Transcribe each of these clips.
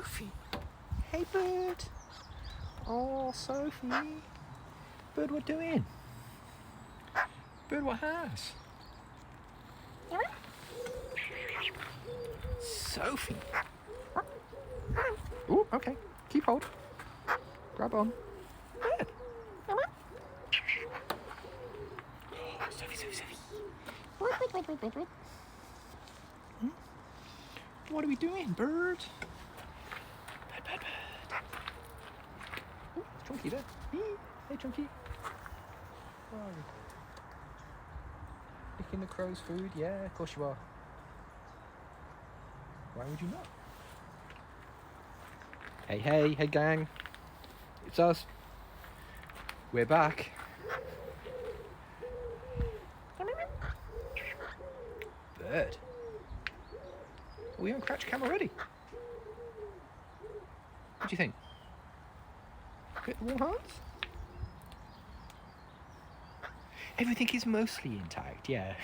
Sophie. Hey, bird. Oh, Sophie. Bird, what doing? Bird, what has? Sophie. Oh, okay. Keep hold. Grab on. Bird. Oh, Sophie, Sophie, Sophie. What are we doing, bird? Bird, bird, bird. Ooh, it's Chunky there. Hey, Chunky. Where are you? Licking the crow's food? Yeah, of course you are. Why would you not? Hey, hey, hey, gang. It's us. We're back. Bird. Are we on crouch cam already? What do you think? Bit warm hearts? Everything is mostly intact, yeah.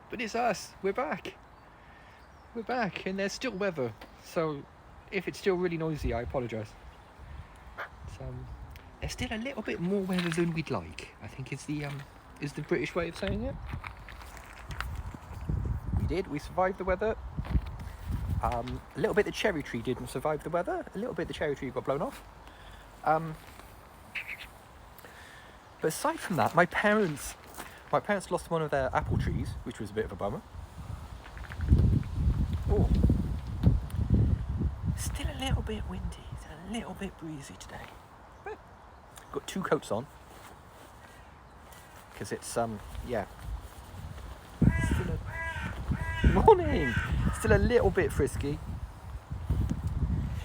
But it's us. We're back. We're back, and there's still weather. So, if it's still really noisy, I apologise. There's still a little bit more weather than we'd like, I think is the British way of saying it. We survived the weather. A little bit the cherry tree didn't survive the weather. A little bit the cherry tree got blown off. But aside from that, my parents lost one of their apple trees, which was a bit of a bummer. Oh, still a little bit windy. It's a little bit breezy today. Got two coats on because it's yeah. Morning. Still a little bit frisky.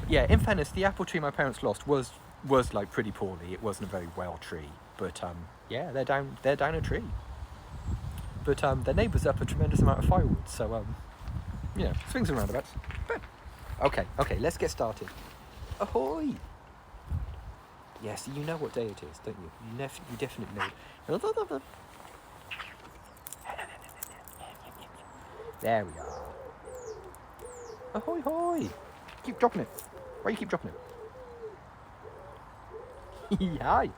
Yeah, in fairness, the apple tree my parents lost was like pretty poorly. It wasn't a very well tree, but yeah, they're down a tree. But their neighbours up a tremendous amount of firewood, so you know, swings and roundabouts. But okay, let's get started. Ahoy! Yes, you know what day it is, don't you? You definitely know. There we are. Ahoy, hoy! Keep dropping it. Why you keep dropping it? Hi.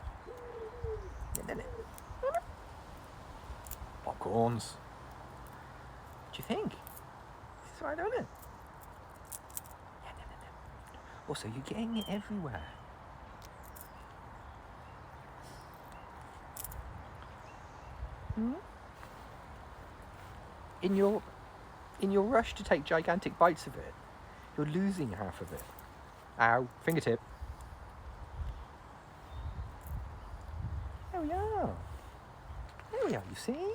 Popcorns. What do you think? This is right, isn't it? Also, you're getting it everywhere. In your rush to take gigantic bites of it, you're losing half of it. Ow, fingertip. There we are. There we are, you see?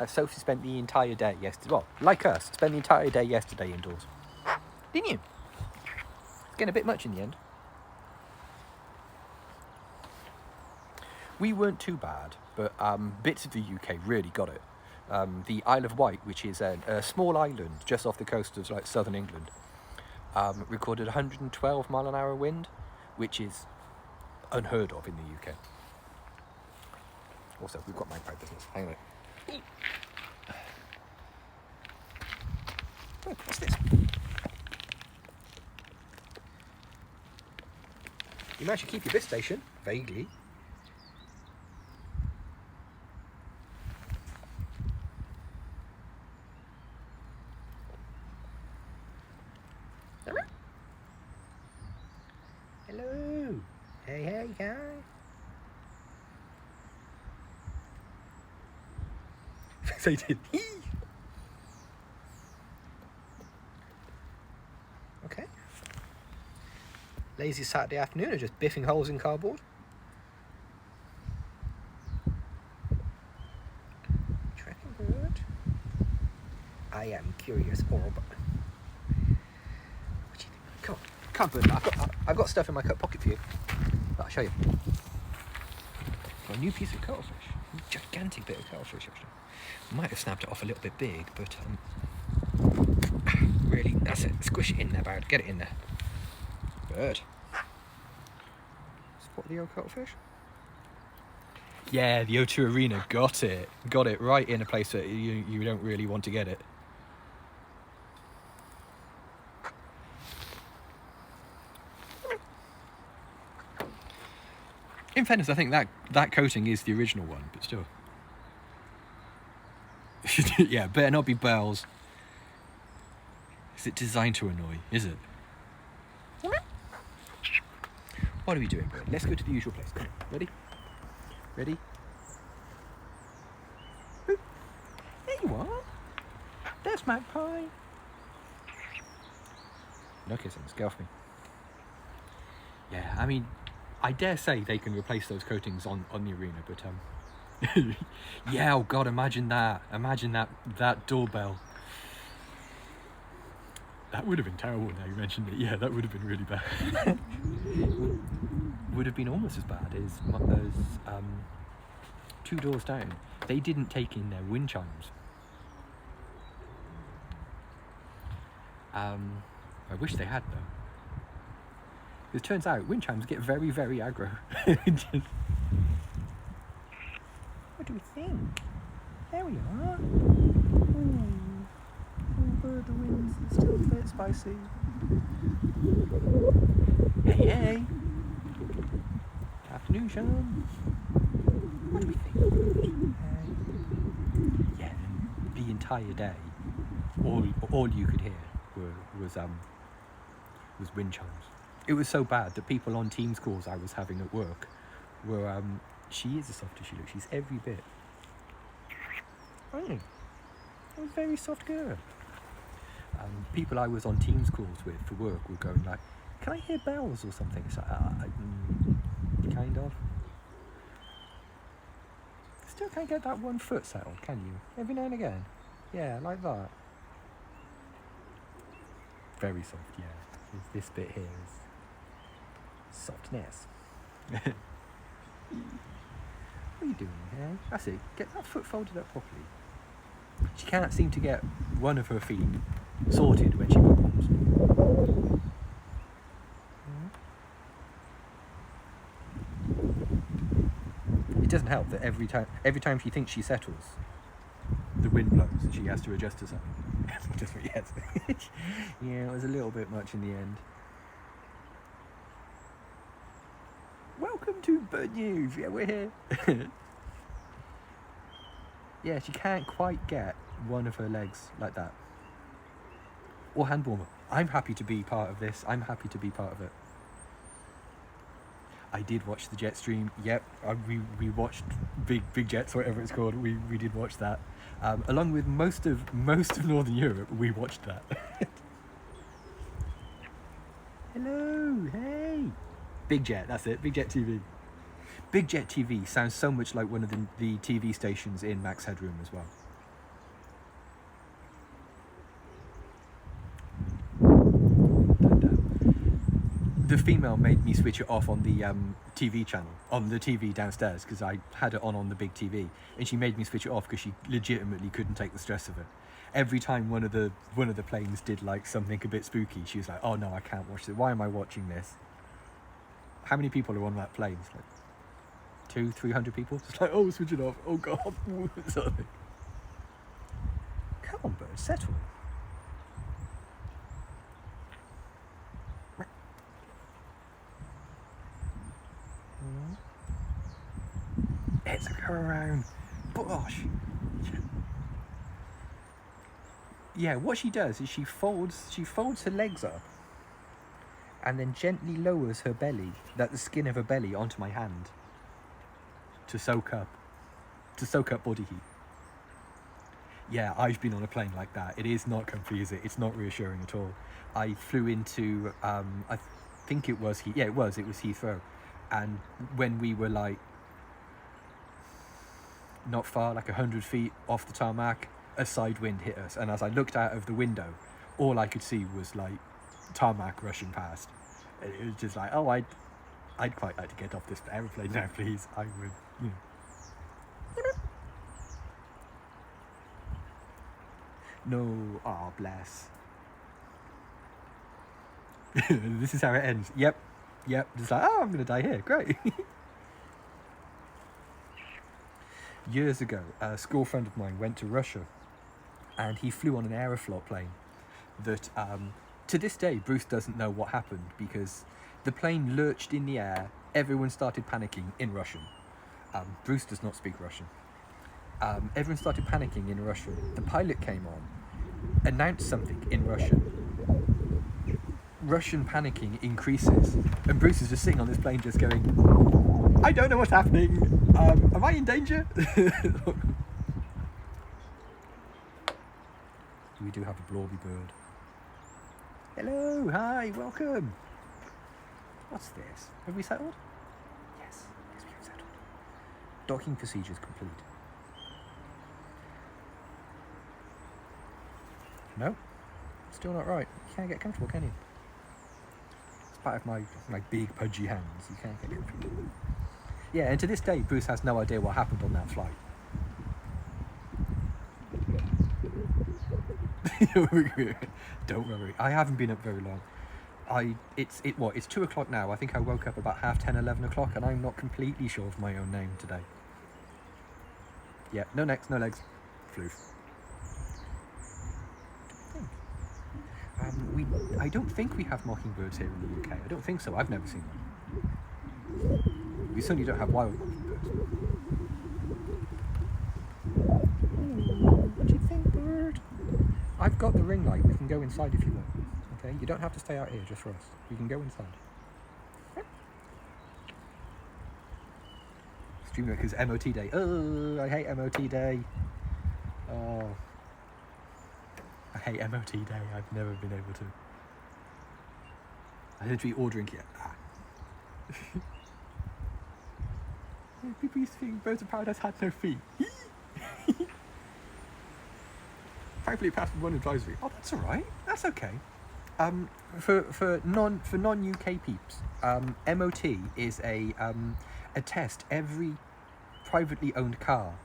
Sophie spent the entire day yesterday, well, like us, spent the entire day yesterday indoors. Didn't you? It's getting a bit much in the end. We weren't too bad, but bits of the UK really got it. The Isle of Wight, which is a small island just off the coast of like southern England, recorded 112 mile an hour wind, which is unheard of in the UK. Also, we've got magpie business. Hang on. Oh, what's this? You managed to keep your bit station, vaguely. Hello. Hey, guy. So you did. Okay. Lazy Saturday afternoon or just biffing holes in cardboard? Tracking bird. I am curious orb. What do you think? Come on, bird. I've got stuff in my coat pocket for you. I'll show you. Got a new piece of cuttlefish. A gigantic bit of cuttlefish actually. Might have snapped it off a little bit big, but really, that's it. Squish it in there, bird. Get it in there. Bird. Spot the old cuttlefish. Yeah, the O2 Arena got it right in a place that you don't really want to get it. In fairness, I think that coating is the original one, but still. Yeah, better not be bells. Is it designed to annoy? Is it? What are we doing, Bird? Let's go to the usual place. Come on. Ready? Ready? There you are. There's Magpie. No kissing. Get off me. Yeah, I mean, I dare say they can replace those coatings on the arena, but yeah, oh god, imagine that doorbell. That would have been terrible now you mentioned it. Yeah, that would have been really bad. would have been almost as bad as 2 doors down. They didn't take in their wind chimes. I wish they had though. It turns out wind chimes get very, very aggro. What do we think? There we are. Bird, the wind's still a bit spicy. Hey. Afternoon, Sean. What do we think? Yeah, the entire day, all you could hear was wind chimes. It was so bad that people on Teams calls I was having at work were, she is as soft as she looks. She's every bit. Oh, a very soft girl. People I was on Teams calls with for work were going like, can I hear bells or something? It's like, kind of. Still can't get that 1 foot settled, can you? Every now and again. Yeah, like that. Very soft, yeah. This bit here is softness. What are you doing here? That's it. Get that foot folded up properly. She can't seem to get one of her feet sorted when she performs. It doesn't help that every time she thinks she settles, the wind blows and she has to adjust herself. Yes. Yeah, it was a little bit much in the end. Welcome to Bird News. Yeah, we're here. Yeah, she can't quite get one of her legs like that. Or hand warmer. I'm happy to be part of this. I'm happy to be part of it. I did watch the jet stream. Yep, we watched Big Jets, whatever it's called. We did watch that. Along with most of Northern Europe, we watched that. Hello, hey. Big Jet, that's it. Big Jet TV. Big Jet TV sounds so much like one of the TV stations in Max Headroom as well. The female made me switch it off on the TV channel, on the TV downstairs, because I had it on the big TV, and she made me switch it off because she legitimately couldn't take the stress of it. Every time one of the planes did like something a bit spooky, she was like, "Oh no, I can't watch it. Why am I watching this?" How many people are on that plane? It's like 200-300 people. Just like, "Oh, switch it off. Oh god." Sort of thing. Come on, bird, settle. It's a go around. Bosh. Yeah, what she does is she folds her legs up and then gently lowers her belly, the skin of her belly, onto my hand to soak up body heat. Yeah, I've been on a plane like that. It is not comfy, is it? It's not reassuring at all. I flew into I think it was Heathrow, and when we were like not far, like 100 feet off the tarmac, a side wind hit us, and as I looked out of the window, all I could see was like tarmac rushing past. And it was just like, oh, I'd quite like to get off this aeroplane now, please. I would, No, oh bless. This is how it ends. Yep. Just like, oh, I'm gonna die here. Great. years ago, a school friend of mine went to Russia, and he flew on an Aeroflot plane that, to this day, Bruce doesn't know what happened, because the plane lurched in the air, everyone started panicking in Russian. Bruce does not speak Russian. Everyone started panicking in Russian. The pilot came on, announced something in Russian. Russian panicking increases, and Bruce is just sitting on this plane just going, I don't know what's happening, am I in danger? We do have a blobby bird. Hello, hi, welcome. What's this? Have we settled? Yes, we have settled. Docking procedures complete. No, still not right. You can't get comfortable, can you? Part of my big pudgy hands, you can't get comfortable. Yeah, and to this day, Bruce has no idea what happened on that flight. Don't worry, I haven't been up very long. It's 2 o'clock now. I think I woke up about 10:30, 11 o'clock, and I'm not completely sure of my own name today. Yeah, no necks, no legs, floof. I don't think we have mockingbirds here in the UK. I don't think so. I've never seen them. We certainly don't have wild mockingbirds. What do you think, bird? I've got the ring light. We can go inside if you want. Okay, you don't have to stay out here just for us. We can go inside. Streamworkers MOT day. Oh, I hate MOT day. Oh. I hate MOT day. I've never been able to. I literally ordering it. People used to think birds of paradise had no feet. Thankfully, it passed with one advisory. Oh, that's all right. That's okay. For non UK peeps, MOT is a test every privately owned car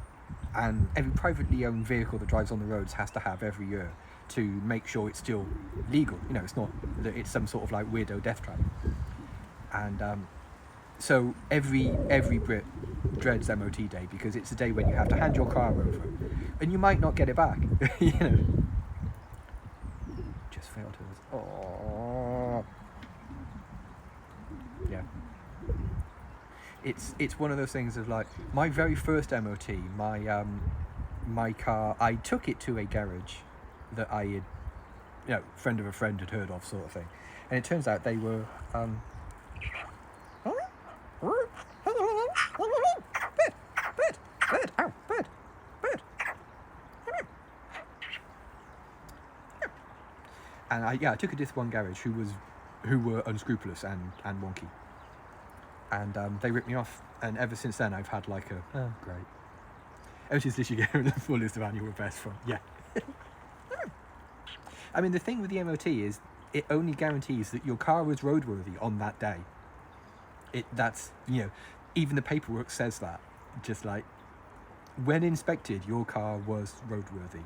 and every privately owned vehicle that drives on the roads has to have every year, to make sure it's still legal. You know, it's not that it's some sort of like weirdo death trap. And so every Brit dreads MOT day, because it's a day when you have to hand your car over, and you might not get it back. You know, just failed to us. Oh, yeah. It's one of those things of like my very first MOT. My car, I took it to a garage that I had, friend of a friend had heard of, sort of thing, and it turns out they were and I took it to this one garage who were unscrupulous and wonky, and they ripped me off, and ever since then I've had like great. Ever since this, you get the fullest of annual best fun. Yeah. I mean, the thing with the MOT is it only guarantees that your car was roadworthy on that day. That's even the paperwork says that. Just like, when inspected, your car was roadworthy.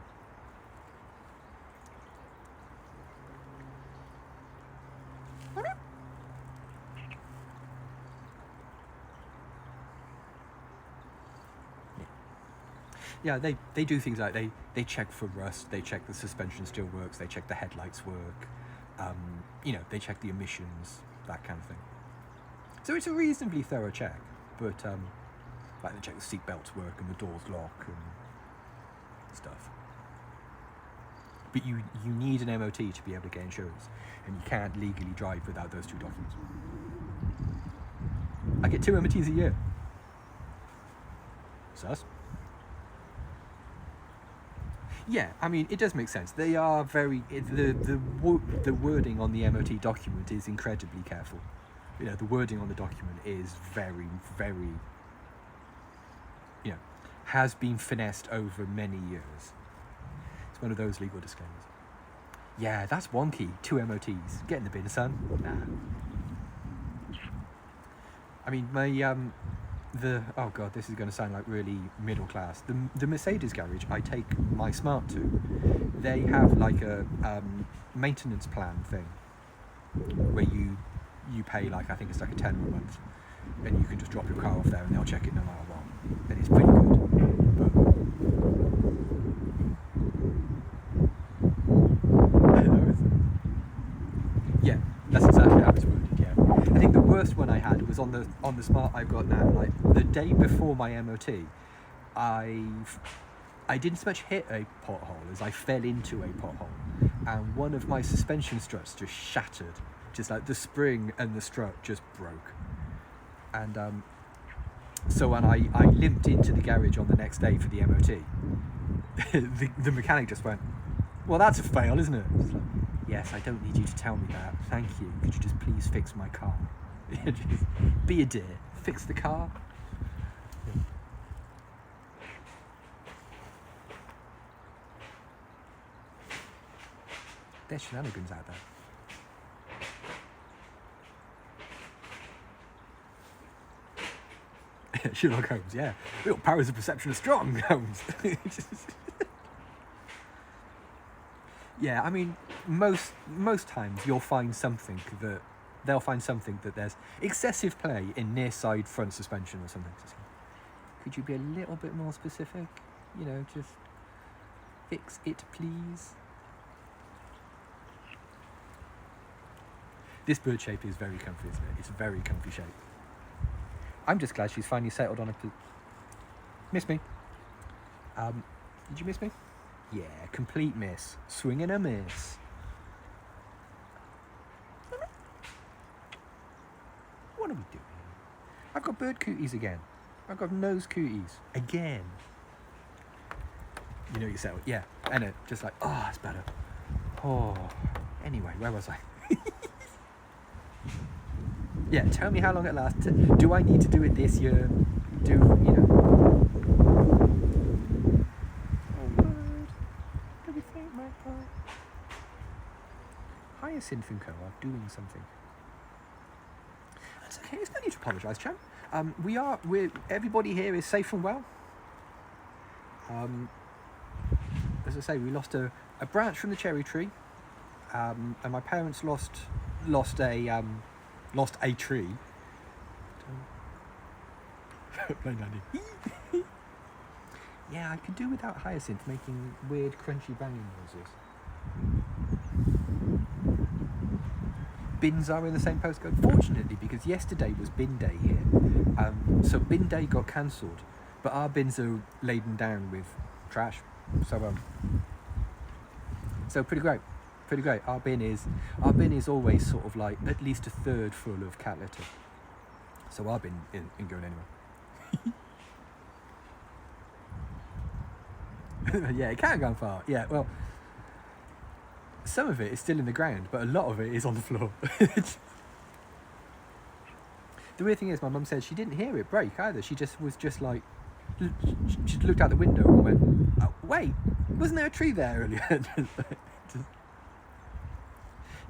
Yeah, they do things like they check for rust, they check the suspension still works, they check the headlights work, they check the emissions, that kind of thing. So it's a reasonably thorough check, but like they check the seat belts work and the doors lock and stuff. But you need an MOT to be able to get insurance, and you can't legally drive without those two documents. I get 2 MOTs a year. Sus? Yeah, I mean, it does make sense. They are very... The wording on the MOT document is incredibly careful. The wording on the document is very, very... has been finessed over many years. It's one of those legal disclaimers. Yeah, that's wonky. 2 MOTs. Get in the bin, son. Nah. I mean, my... oh god, this is going to sound like really middle class. The Mercedes garage I take my Smart to, they have like a maintenance plan thing where you pay like, I think it's like a tenner a month, and you can just drop your car off there and they'll check it no matter what, and it's pretty good. Yeah, that's exactly how it's worded. Yeah, I think the worst one I had was on the smart I've got now. Like the day before my MOT, I didn't so much hit a pothole as I fell into a pothole, and one of my suspension struts just shattered, just like the spring and the strut just broke, and so when I limped into the garage on the next day for the MOT, the mechanic just went, "Well, that's a fail, isn't it?" It's like, "Yes, I don't need you to tell me that. Thank you. Could you just please fix my car?" Just be a dear. Fix the car. Yeah. There's shenanigans out there. Sherlock Holmes, yeah. Your powers of perception are strong, Holmes. Yeah, I mean, most times you'll find something that they'll find something that there's excessive play in near side front suspension or something. Could you be a little bit more specific? You know, just fix it, please. This bird shape is very comfy, isn't it? It's a very comfy shape. I'm just glad she's finally settled on a... Miss me? Did you miss me? Yeah, complete miss. Swing and a miss. What are we doing? I've got bird cooties again. I've got nose cooties again. You know you settled. Yeah, I know. Just like, oh, it's better. Oh. Anyway, where was I? Yeah, tell me how long it lasts. Do I need to do it this year? Do, you know... Oh, bird. Do we think magpie? Hyacinth and Co are doing something. That's okay, there's no need to apologise, champ. Everybody here is safe and well. As I say, we lost a branch from the cherry tree, and my parents lost a tree. Yeah, I could do without Hyacinth making weird crunchy banging noises. Bins are in the same postcode, fortunately, because yesterday was bin day here. So bin day got cancelled, but our bins are laden down with trash. So pretty great. Pretty great. Our bin is always sort of like at least a third full of cat litter. So our bin isn't going anywhere. Yeah, it can't go far. Yeah, well, some of it is still in the ground, but a lot of it is on the floor. The weird thing is, my mum said she didn't hear it break either. She was just like, she looked out the window and went, "Oh, wait, wasn't there a tree there earlier?"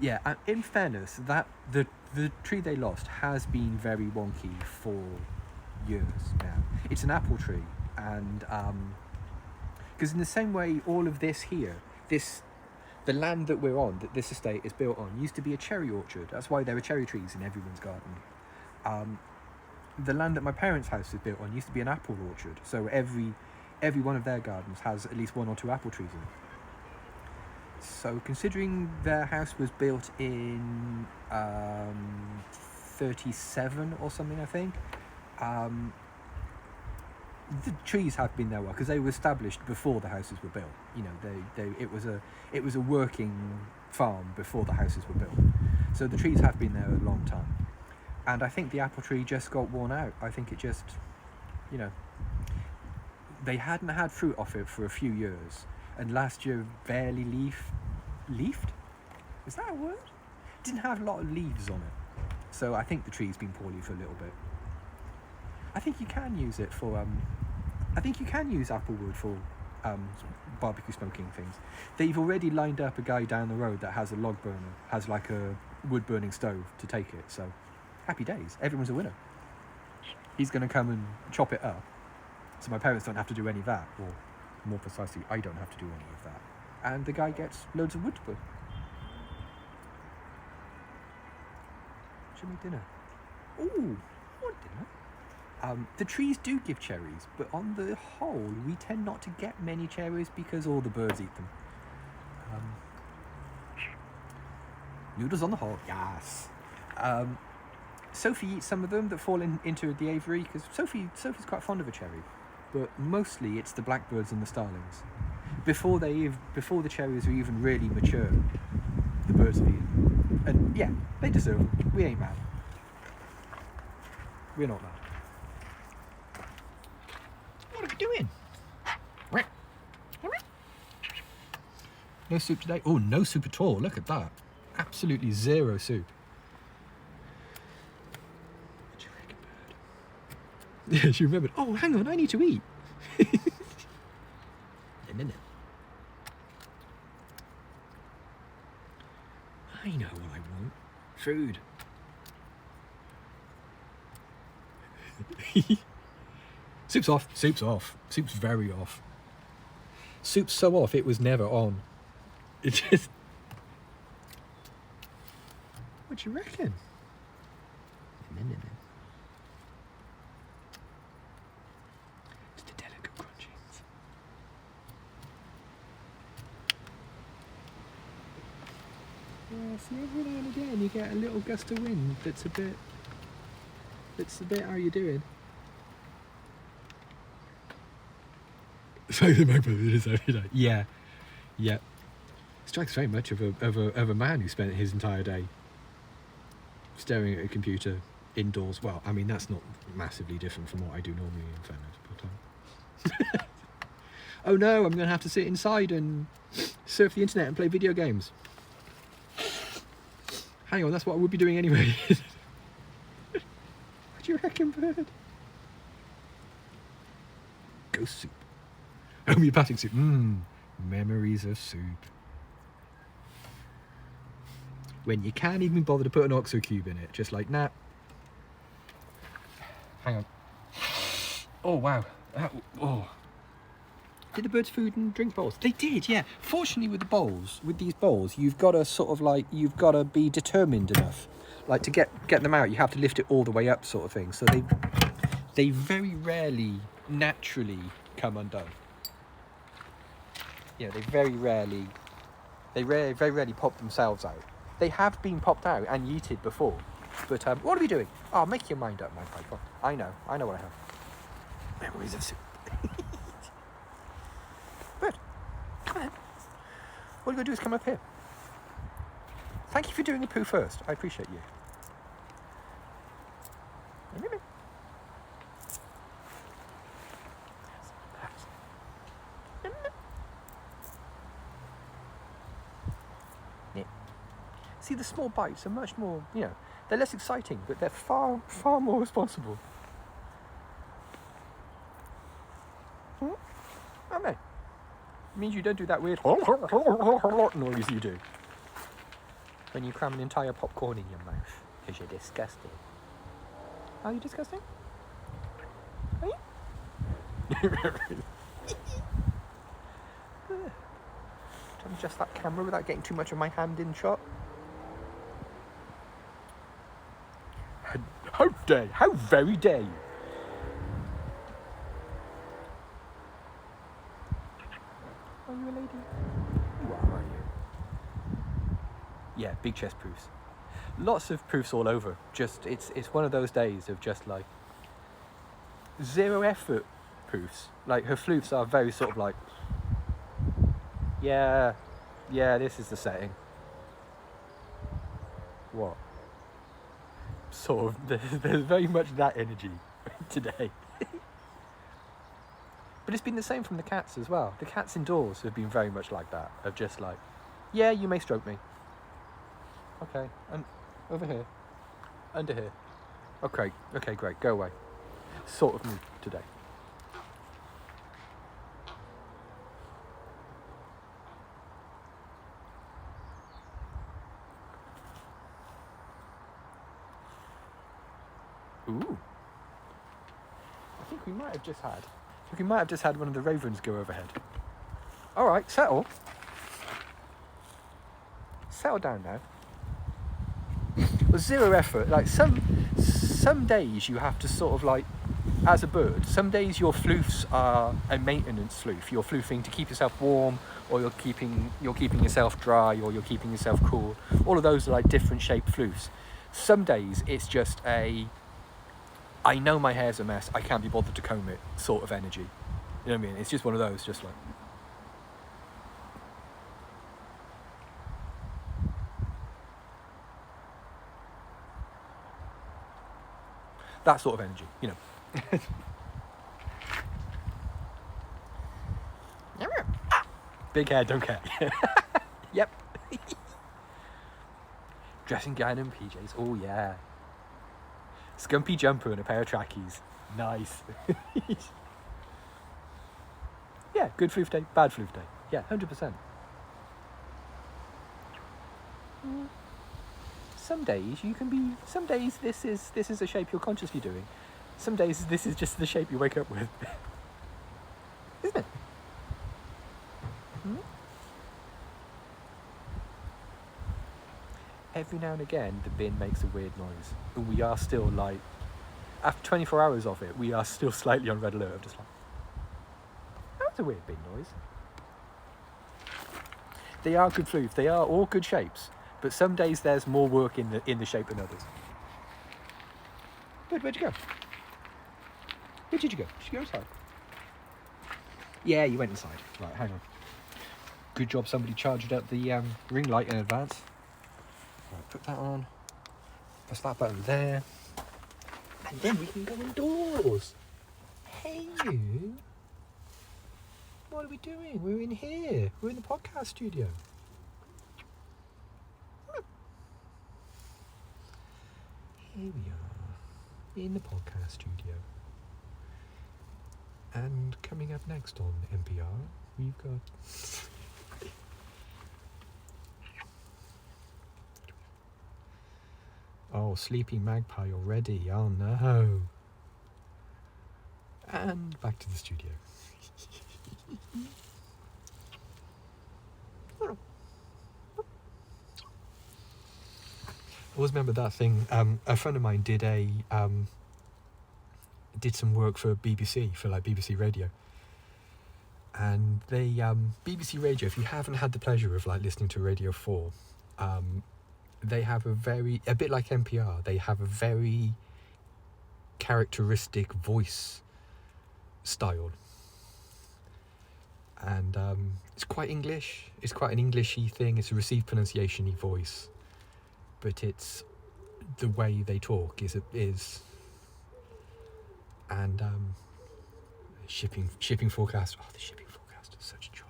Yeah, and in fairness, that the tree they lost has been very wonky for years now. It's an apple tree, and because in the same way, all of this here, the land that we're on, that this estate is built on, used to be a cherry orchard. That's why there are cherry trees in everyone's garden. The land that my parents' house is built on used to be an apple orchard. So every one of their gardens has at least 1 or 2 apple trees in it. So considering their house was built in 37 or something, I think, the trees have been there because they were established before the houses were built. You know, it was a working farm before the houses were built. So the trees have been there a long time. And I think the apple tree just got worn out. I think it just, you know, they hadn't had fruit off it for a few years. And last year barely leafed? Is that a word? Didn't have a lot of leaves on it. So I think the tree's been poorly for a little bit. I think you can use it for, I think you can use apple wood for barbecue smoking things. They've already lined up a guy down the road that has a log burner, has like a wood burning stove to take it. So happy days, everyone's a winner. He's going to come and chop it up. So my parents don't have to do any of that, or more precisely, I don't have to do any of that. And the guy gets loads of wood to put. Should we make dinner? Ooh, what dinner? The trees do give cherries, but on the whole, we tend not to get many cherries because all the birds eat them. Noodles on the hog, yes. Sophie eats some of them that fall into the aviary because Sophie's quite fond of a cherry, but mostly it's the blackbirds and the starlings. Before the cherries are even really mature, the birds have eaten. And yeah, they deserve them. We ain't mad. We're not mad. What are we doing? No soup today? Oh, no soup at all. Look at that. Absolutely zero soup. What do you reckon, bird? Yeah, she remembered. Oh, hang on, I need to eat. No. I know what I want. Food. Soup's off. Soup's off. Soup's very off. Soup's so off it was never on. It just... What do you reckon? No. It's the delicate crunchings. Yeah, see, every now and again you get a little gust of wind that's a bit how you doing. So the magpie is every day. Yeah. Strikes very much of a man who spent his entire day staring at a computer indoors. Well, I mean that's not massively different from what I do normally, in fairness. But oh no, I'm going to have to sit inside and surf the internet and play video games. Hang on, that's what I would be doing anyway. What do you reckon, bird? Ghost soup. Homeopathic soup. Memories of soup. When you can't even bother to put an oxo cube in it, just like, nah. Hang on. Oh, wow. Did the birds food and drink bowls? They did, yeah. Fortunately with these bowls, you've got to be determined enough. Like to get them out, you have to lift it all the way up sort of thing. So they very rarely naturally come undone. Yeah, they very rarely pop themselves out. They have been popped out and yeeted before. But what are we doing? Oh, make your mind up, my pipe. I know what I have. Memories of soup. But come on. All you gotta do is come up here. Thank you for doing a poo first. I appreciate you. See, the small bites are much more, they're less exciting, but they're far, far more responsible. Aren't they? It means you don't do that weird noise you do when you cram an entire popcorn in your mouth, because you're disgusting. Are you disgusting? Are you? Trying to adjust that camera without getting too much of my hand in shot. How very dare you? Are you a lady? You are you? Yeah, big chest proofs. Lots of proofs all over. Just it's one of those days of just like zero effort proofs. Like her floofs are very sort of like, yeah, this is the setting. What? Sort of, there's very much that energy today. But it's been the same from the cats as well. The cats indoors have been very much like that, of just like, yeah, you may stroke me. Okay, and over here, under here. Okay, great, go away. Sort of mood today. Ooh. I think we might have just had one of the ravens go overhead. All right, settle down now. Well, zero effort. Like some days you have to sort of like as a bird, some days your floofs are a maintenance floof. You're floofing to keep yourself warm, or you're keeping yourself dry, or you're keeping yourself cool. All of those are like different shaped floofs. Some days it's just I know my hair's a mess, I can't be bothered to comb it sort of energy. You know what I mean? It's just one of those, just like... that sort of energy, you know. Big hair, don't care. Yep. Dressing gown and PJs, oh yeah. Scumpy jumper and a pair of trackies. Nice. Yeah, good floof day, bad floof day. Yeah, 100%. Some days this is a shape you're consciously doing. Some days this is just the shape you wake up with. Isn't it? Every now and again the bin makes a weird noise. And we are still like, after 24 hours of it, we are still slightly on red alert of just like, that's a weird bin noise. They are good floofs, they are all good shapes. But some days there's more work in the shape than others. Where'd you go? Where did you go? Did you go inside? Yeah, you went inside. Right, hang on. Good job somebody charged up the ring light in advance. Right, put that on. Press that button there. And then we can go indoors. Hey you. What are we doing? We're in here. We're in the podcast studio. Here we are, in the podcast studio. And coming up next on NPR, we've got... oh, sleepy magpie already, oh no. And back to the studio. I always remember that thing. A friend of mine did some work for BBC, for like BBC Radio, and they BBC Radio. If you haven't had the pleasure of like listening to Radio 4, they have a bit like NPR. They have a very characteristic voice style, and it's quite English. It's quite an Englishy thing. It's a received pronunciation-y voice. But it's the way they talk is and shipping forecast. Oh, the shipping forecast is such joy.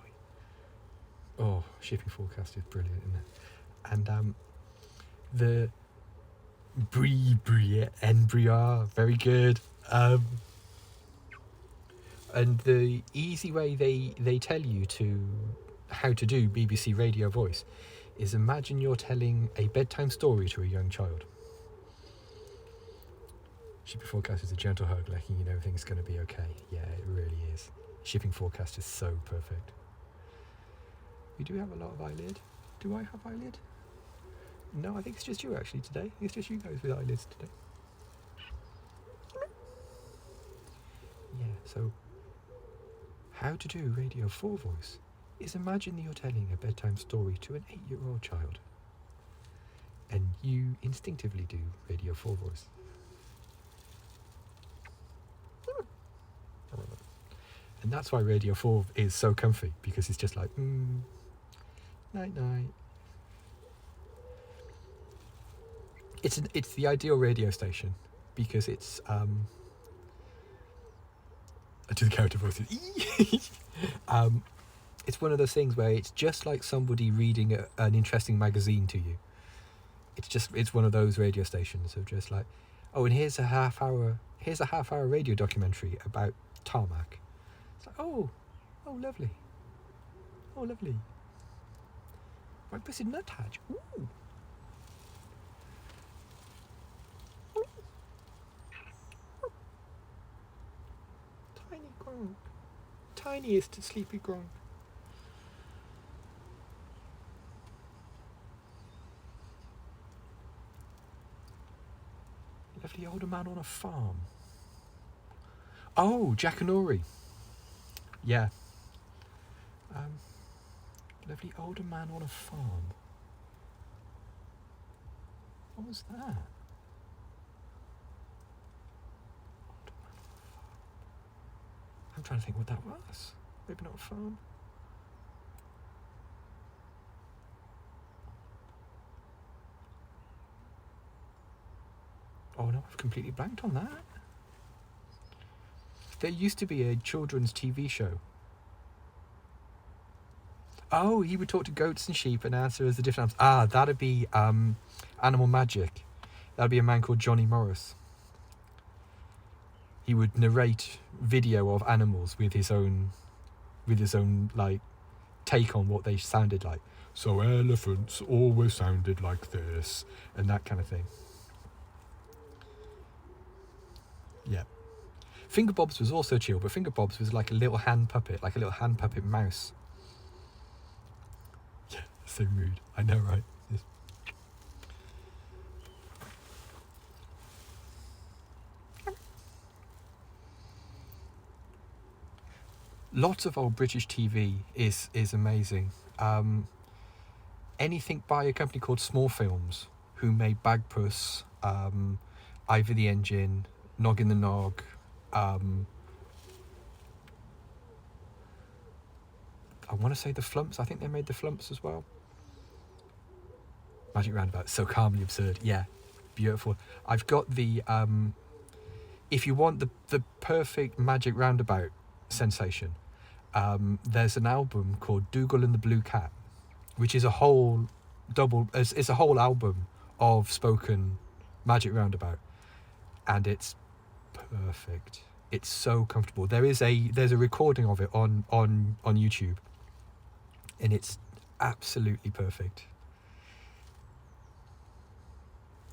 Oh, shipping forecast is brilliant, isn't it? And the Breecast, very good. And the easy way they tell you how to do BBC Radio voice is imagine you're telling a bedtime story to a young child. Shipping forecast is a gentle hug, letting you know everything's going to be okay. Yeah, it really is. Shipping forecast is so perfect. We do have a lot of eyelid. Do I have eyelid? No, I think it's just you actually today. It's just you guys with eyelids today. Yeah, so how to do Radio 4 voice is imagine that you're telling a bedtime story to an 8-year-old child, and you instinctively do Radio 4 voice. And that's why Radio 4 is so comfy, because it's just like, night night. It's the ideal radio station, because it's, I do the character voices. It's one of those things where it's just like somebody reading an interesting magazine to you. It's one of those radio stations of just like, oh, and here's a half hour radio documentary about tarmac. It's like, oh lovely. Oh, lovely. Right busted nut hatch. Ooh. Tiny Gronk. Tiniest sleepy Gronk. Lovely older man on a farm. Oh, Jack and Ori. Yeah. Lovely older man on a farm. What was that? I'm trying to think what that was. Maybe not a farm. Oh no, I've completely blanked on that. There used to be a children's TV show. Oh, he would talk to goats and sheep and answer as the different animals. That'd be Animal Magic. That'd be a man called Johnny Morris. He would narrate video of animals with his own like take on what they sounded like. So elephants always sounded like this, and that kind of thing. Yeah. Finger Bobs was also chill, but Finger Bobs was like a little hand puppet mouse. Yeah, so rude. I know, right? Yes. Lots of old British TV is amazing. Anything by a company called Small Films, who made Bagpuss, Ivor the Engine, Noggin the Nog. I want to say the Flumps. I think they made the Flumps as well. Magic Roundabout, so calmly absurd. Yeah, beautiful. I've got the if you want the perfect Magic Roundabout sensation, there's an album called Dougal and the Blue Cat, which is a whole it's a whole album of spoken Magic Roundabout, and it's perfect. It's so comfortable. There's a recording of it on YouTube, and it's absolutely perfect.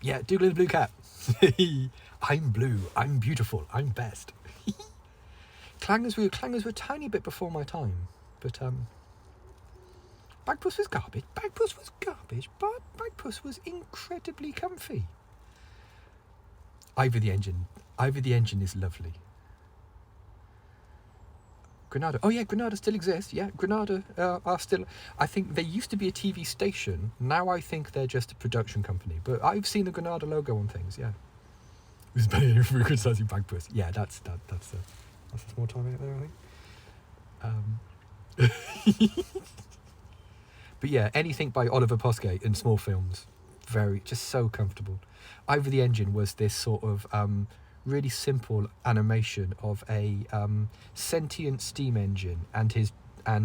Yeah, Dougal and the Blue Cat. I'm blue, I'm beautiful, I'm best. Clangers were a tiny bit before my time, but Bagpuss was garbage. Bagpuss was garbage, but Bagpuss was incredibly comfy. Ivor the Engine is lovely. Granada. Oh yeah, Granada still exists. Yeah, Granada are still. I think they used to be a TV station. Now I think they're just a production company. But I've seen the Granada logo on things. Yeah. It was better for criticising Bagpuss. Yeah, that's a small time out there, I think. But yeah, anything by Oliver Posgate and Small Films, just so comfortable. Ivor the Engine was this sort of really simple animation of a sentient steam engine and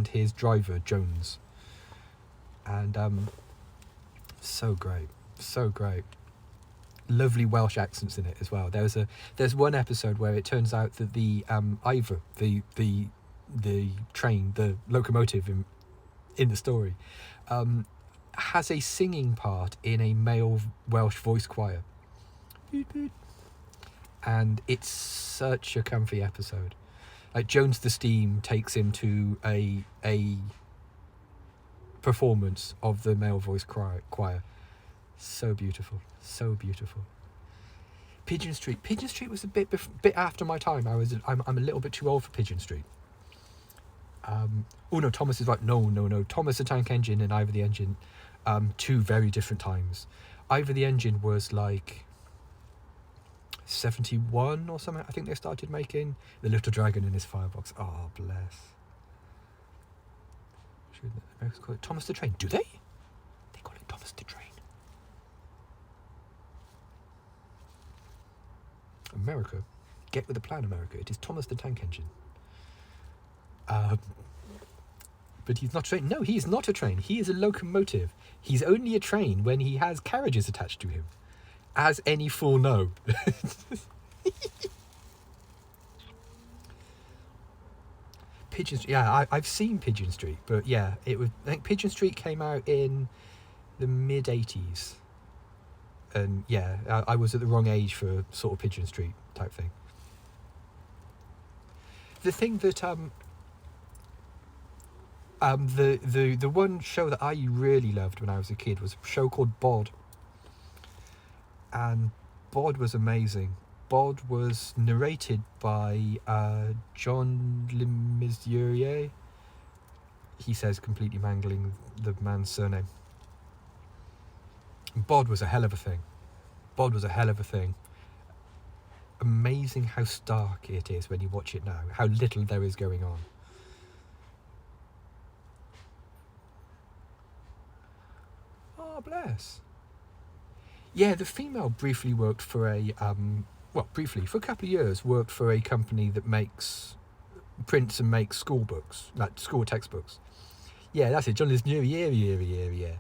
his driver Jones, and so great. Lovely Welsh accents in it as well. There's one episode where it turns out that the Ivor, the train, the locomotive in the story, has a singing part in a male Welsh voice choir. And it's such a comfy episode. Like Jones the Steam takes him to a performance of the male voice choir. So beautiful. Pigeon Street was a bit after my time. I'm a little bit too old for Pigeon Street. Oh no, Thomas is right. No. Thomas the Tank Engine and Ivor the Engine, two very different times. Ivor the Engine was like 71 or something. I think they started making the Little Dragon in his firebox. Oh bless. Should the Americans call it Thomas the Train? Do they? They call it Thomas the Train. America, get with the plan, America. It is Thomas the Tank Engine. But he's not a train. No, he is not a train. He is a locomotive. He's only a train when he has carriages attached to him, as any fool know. Pigeon Street. Yeah, I've seen Pigeon Street, but yeah, I think Pigeon Street came out in the mid '80s, and yeah, I was at the wrong age for sort of Pigeon Street type thing. The thing that the one show that I really loved when I was a kid was a show called Bod, and Bod was amazing. Bod was narrated by John Lemaitre. He says, completely mangling the man's surname. Bod was a hell of a thing. Bod was a hell of a thing. Amazing how stark it is when you watch it now, how little there is going on. Oh, bless. Yeah, the female briefly worked for a, briefly, for a couple of years, worked for a company that prints and makes school books, like school textbooks. Yeah, that's it, John Lewis, yeah.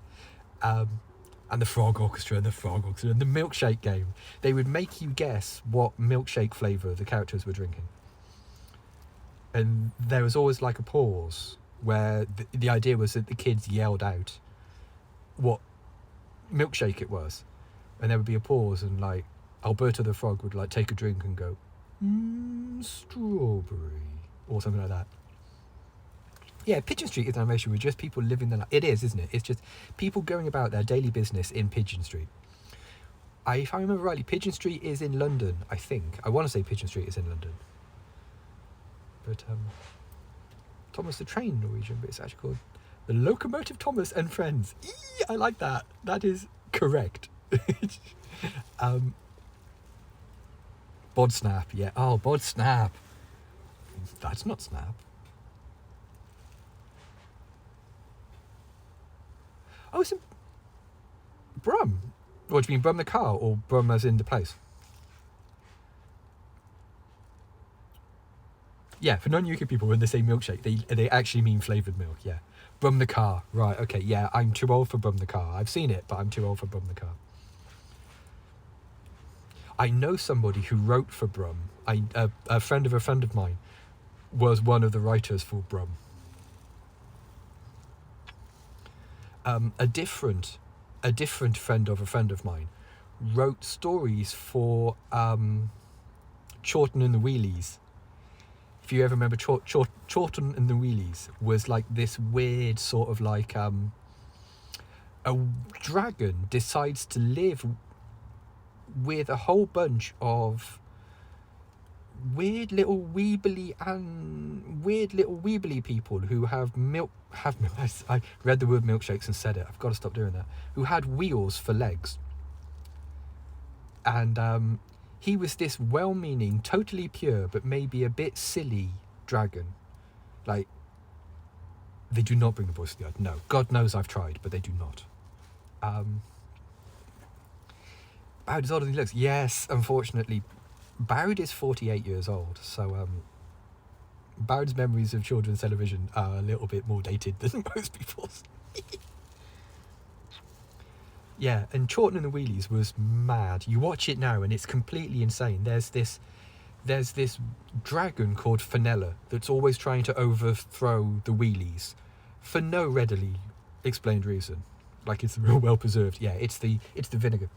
And the Frog Orchestra and the milkshake game. They would make you guess what milkshake flavour the characters were drinking. And there was always like a pause where the idea was that the kids yelled out what milkshake it was. And there would be a pause and like Alberta the Frog would like take a drink and go, strawberry, or something like that. Yeah, Pigeon Street is an animation with just people living their life. It is, isn't it? It's just people going about their daily business in Pigeon Street. If I remember rightly, Pigeon Street is in London, I think. I want to say Pigeon Street is in London. But Thomas the Train Norwegian, but it's actually called The Locomotive Thomas and Friends. Eee, I like that. That is correct. Bod Snap, yeah. Oh, Bod Snap. That's not Snap. Oh, it's in Brum. What do you mean, Brum the car, or Brum as in the place? Yeah, for non-UK people, when they say milkshake, they actually mean flavoured milk, yeah. Brum the car, right, okay, yeah, I'm too old for Brum the car. I've seen it, but I'm too old for Brum the car. I know somebody who wrote for Brum. A friend of mine was one of the writers for Brum. A different friend of a friend of mine wrote stories for Chorlton and the Wheelies. If you ever remember, Chorlton and the Wheelies was like this weird sort of like a dragon decides to live with a whole bunch of weird little weebly people who have milk. I read the word milkshakes and said it. I've got to stop doing that. Who had wheels for legs. And he was this well-meaning, totally pure, but maybe a bit silly dragon. Like, they do not bring the voice to the earth. No, God knows I've tried, but they do not. Bowd is older than he looks. Yes, unfortunately. Bowd is 48 years old, so Bowd's memories of children's television are a little bit more dated than most people's. Yeah, and Chorlton and the Wheelies was mad. You watch it now and it's completely insane. There's this dragon called Fenella that's always trying to overthrow the Wheelies for no readily explained reason. Like, it's real well preserved. Yeah, it's the vinegar.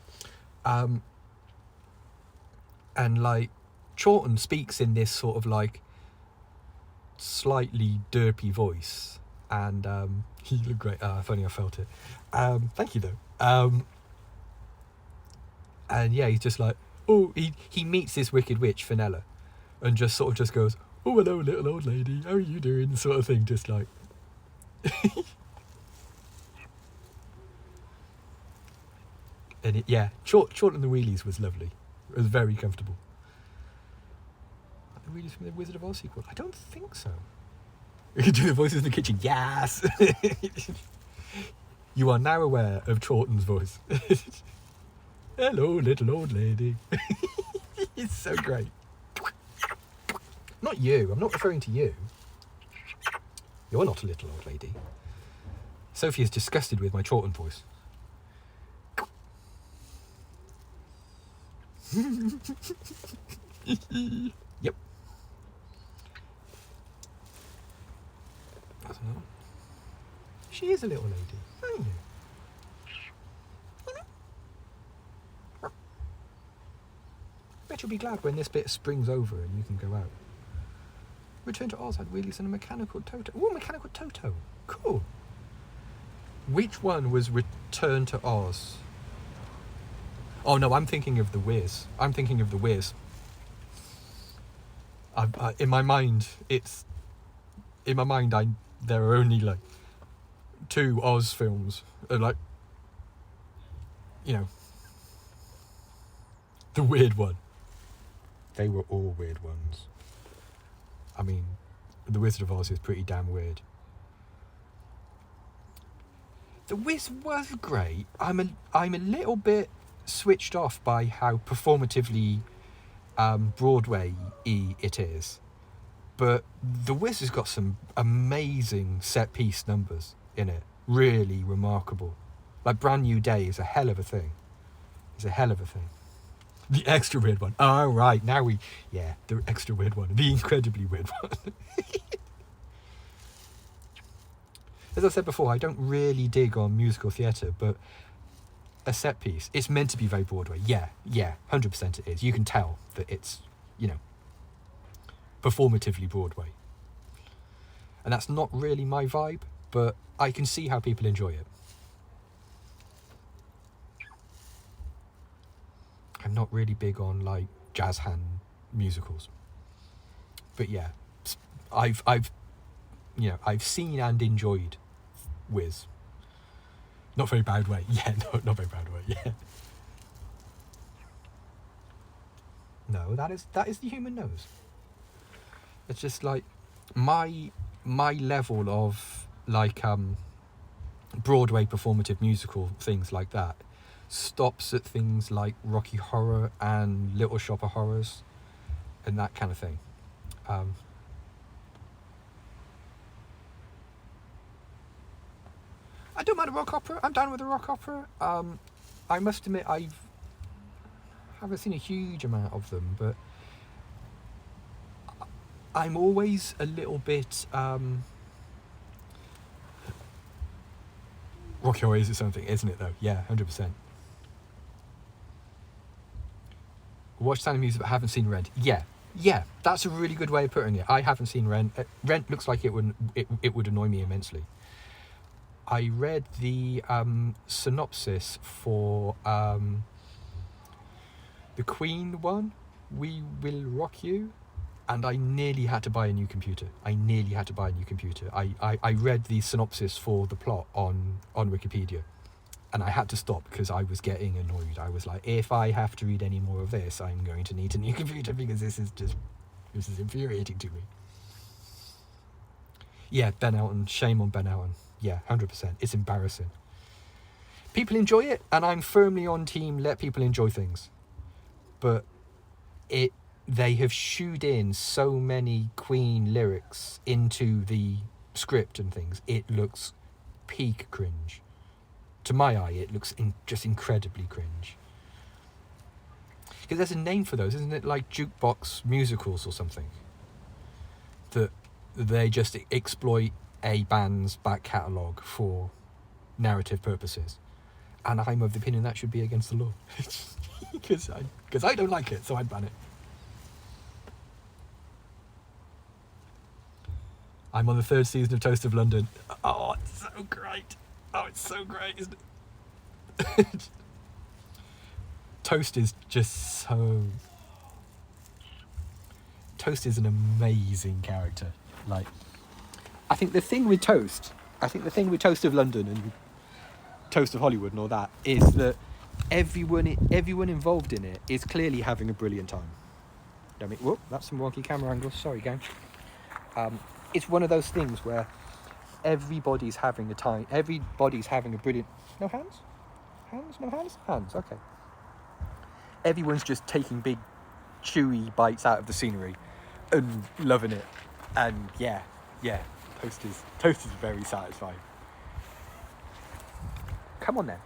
And like Chorlton speaks in this sort of like slightly derpy voice, and he looked great. If only I felt it. Thank you though. And yeah, he's just like, oh, he meets this wicked witch Fenella, and just sort of just goes, oh, hello, little old lady, how are you doing? Sort of thing, just like. And Chorlton and the Wheelies was lovely. It was very comfortable. The Wheelies from the Wizard of Oz sequel? I don't think so. We could do the voices in the kitchen. Yes! You are now aware of Chorlton's voice. Hello, little old lady. It's so great. Not you. I'm not referring to you. You're not a little old lady. Sophie is disgusted with my Chorlton voice. Yep. She is a little lady. Bet you'll be glad when this bit springs over and you can go out. Return to Oz had wheelies and a mechanical Toto. Oh, mechanical Toto. Cool. Which one was Return to Oz? Oh no, I'm thinking of the Wiz. In my mind, there are only like 2 Oz films, like, you know, the weird one. They were all weird ones. I mean, The Wizard of Oz is pretty damn weird. The Wiz was great. I'm a little bit switched off by how performatively Broadway-y it is. But The Wiz has got some amazing set-piece numbers in it. Really remarkable. Like Brand New Day is a hell of a thing. It's a hell of a thing. The extra weird one. Oh, right. Now the extra weird one. The incredibly weird one. As I said before, I don't really dig on musical theatre, but a set piece, it's meant to be very Broadway. Yeah, 100% it is. You can tell that it's, performatively Broadway. And that's not really my vibe, but I can see how people enjoy it. I'm not really big on like jazz hand musicals. But yeah, I've seen and enjoyed Wiz. Not very bad way. Yeah, no, not very bad way. Yeah. No, that is the human nose. It's just like my level of like Broadway performative musical things like that stops at things like Rocky Horror and Little Shop of Horrors and that kind of thing. I don't mind a rock opera. I'm down with a rock opera. I must admit I haven't seen a huge amount of them, but I'm always a little bit Rocky Horror is something, isn't it though? Yeah, 100%. Watch Sound of Music but haven't seen Rent. Yeah, that's a really good way of putting it. I haven't seen Rent. Rent looks like it would annoy me immensely. I read the synopsis for the Queen one, We Will Rock You, and I nearly had to buy a new computer. I read the synopsis for the plot on Wikipedia, and I had to stop because I was getting annoyed. I was like, if I have to read any more of this, I'm going to need a new computer because this is infuriating to me. Yeah, Ben Elton. Shame on Ben Elton. Yeah, 100%. It's embarrassing. People enjoy it, and I'm firmly on team let people enjoy things. But they have shooed in so many Queen lyrics into the script and things. It looks peak cringe. To my eye, it looks just incredibly cringe. Because there's a name for those, isn't it? Like jukebox musicals or something. That they just exploit a band's back catalogue for narrative purposes. And I'm of the opinion that should be against the law. Because I don't like it, so I'd ban it. I'm on the 3rd season of Toast of London. Oh, it's so great. Oh, it's so great, isn't it? Toast is just so... Toast is an amazing character. Like, I think the thing with Toast of London and Toast of Hollywood and all that is that everyone involved in it is clearly having a brilliant time. I mean, whoop, that's some wonky camera angles. Sorry, gang. It's one of those things where everybody's having a time. Everybody's having a brilliant... No hands? Hands? No hands? Hands, okay. Everyone's just taking big, chewy bites out of the scenery and loving it. And yeah. Toast is very satisfying. Come on then.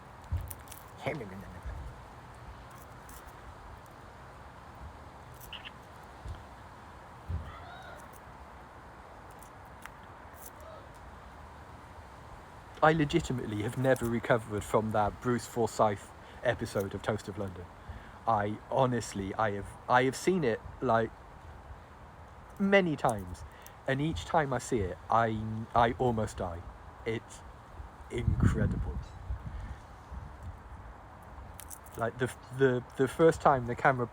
I legitimately have never recovered from that Bruce Forsyth episode of Toast of London. I have seen it like many times, and each time I see it, I almost die. It's incredible. Like the first time the camera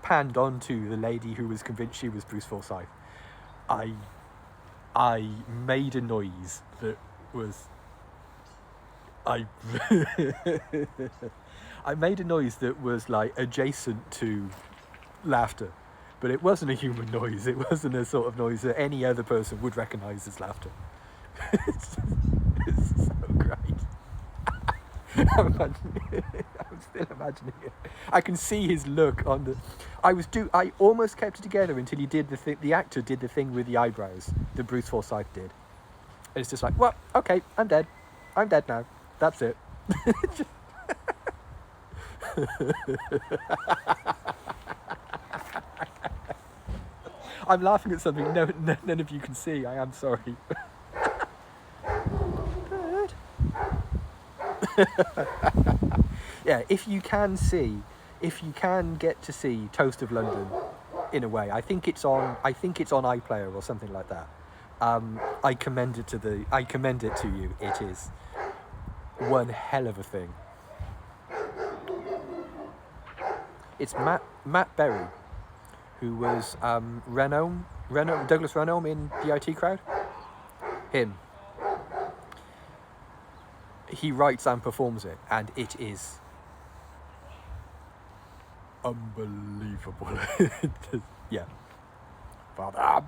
panned onto the lady who was convinced she was Bruce Forsyth, I made a noise that was... I made a noise that was like adjacent to laughter, but it wasn't a human noise. It wasn't a sort of noise that any other person would recognise as laughter. it's so great. I'm still imagining it. I can see his look on the... I almost kept it together until he did the thing. The actor did the thing with the eyebrows that Bruce Forsyth did. And it's just like, well, okay, I'm dead. I'm dead now. That's it. I'm laughing at something none of you can see. I am sorry. Bird. Yeah, if you can get to see Toast of London, in a way, I think it's on iPlayer or something like that. I commend it to you. It is one hell of a thing. It's Matt Berry, who was Douglas Renome in the IT Crowd. Him. He writes and performs it, and it is unbelievable. Yeah. Father.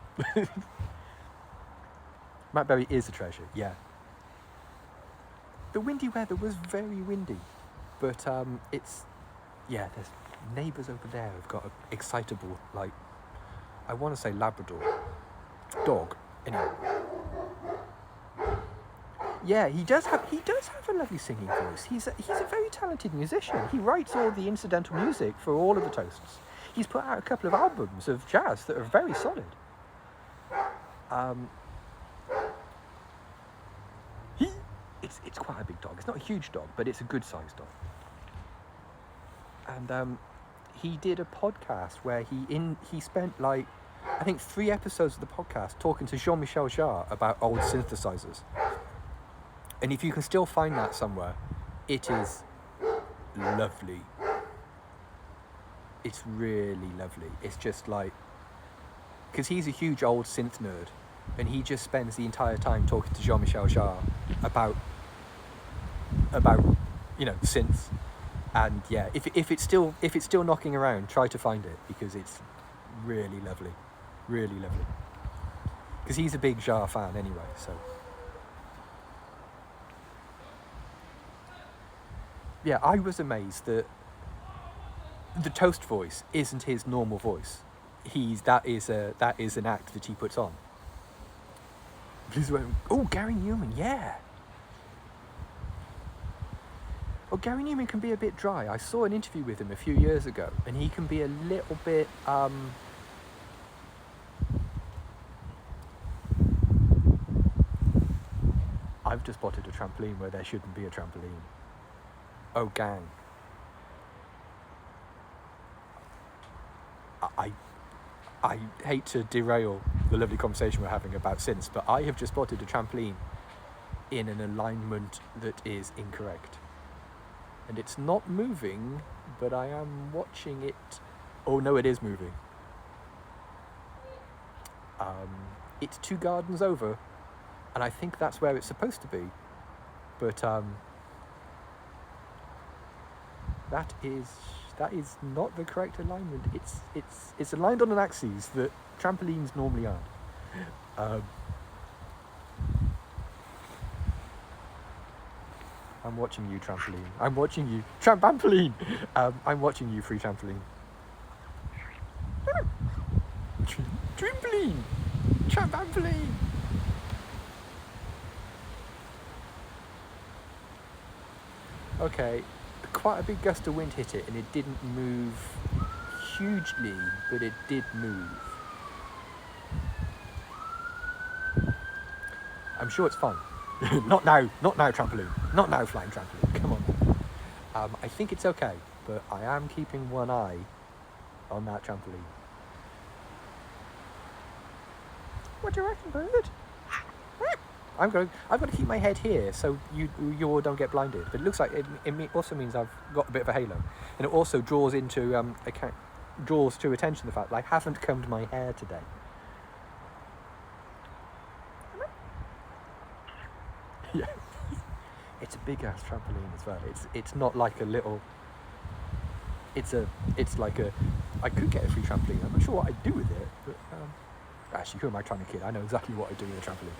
Matt Berry is a treasure, yeah. The windy weather was very windy, but there's neighbours over there have got an excitable, like, I want to say Labrador dog. Anyway, yeah, he does have a lovely singing voice. He's a very talented musician. He writes all the incidental music for all of the Toasts. He's put out a couple of albums of jazz that are very solid. It's quite a big dog. It's not a huge dog, but it's a good sized dog. And he did a podcast where he spent like, I think 3 episodes of the podcast talking to Jean-Michel Jarre about old synthesizers. And if you can still find that somewhere, it is lovely. It's really lovely. It's just like, because he's a huge old synth nerd, and he just spends the entire time talking to Jean-Michel Jarre about synths. And yeah, if it's still knocking around, try to find it, because it's really lovely, really lovely. Because he's a big Jarre fan anyway, so. Yeah, I was amazed that the Toast voice isn't his normal voice. That is an act that he puts on. Oh, Gary Newman, yeah. Well, Gary Newman can be a bit dry. I saw an interview with him a few years ago, and he can be a little bit... I've just spotted a trampoline where there shouldn't be a trampoline. Oh, gang. I hate to derail the lovely conversation we're having about synths, but I have just spotted a trampoline in an alignment that is incorrect. And it's not moving, but I am watching it. Oh no, it is moving. It's 2 gardens over, and I think that's where it's supposed to be. But that is not the correct alignment. It's aligned on an axis that trampolines normally aren't. I'm watching you, trampoline. I'm watching you, trampoline. I'm watching you, free trampoline. Trampoline, trampoline. Okay, quite a big gust of wind hit it, and it didn't move hugely, but it did move. I'm sure it's fun. Not now, trampoline. Not now, flying trampoline. Come on. I think it's okay, but I am keeping one eye on that trampoline. What do you reckon, bird? I've got to keep my head here so you all don't get blinded. But it looks like it also means I've got a bit of a halo, and it also draws into account. draws to attention the fact that I haven't combed my hair today. Yeah. It's a big ass trampoline as well. It's not like a little. It's like a. I could get a free trampoline. I'm not sure what I'd do with it, but actually, who am I trying to kid? I know exactly what I'd do with a trampoline.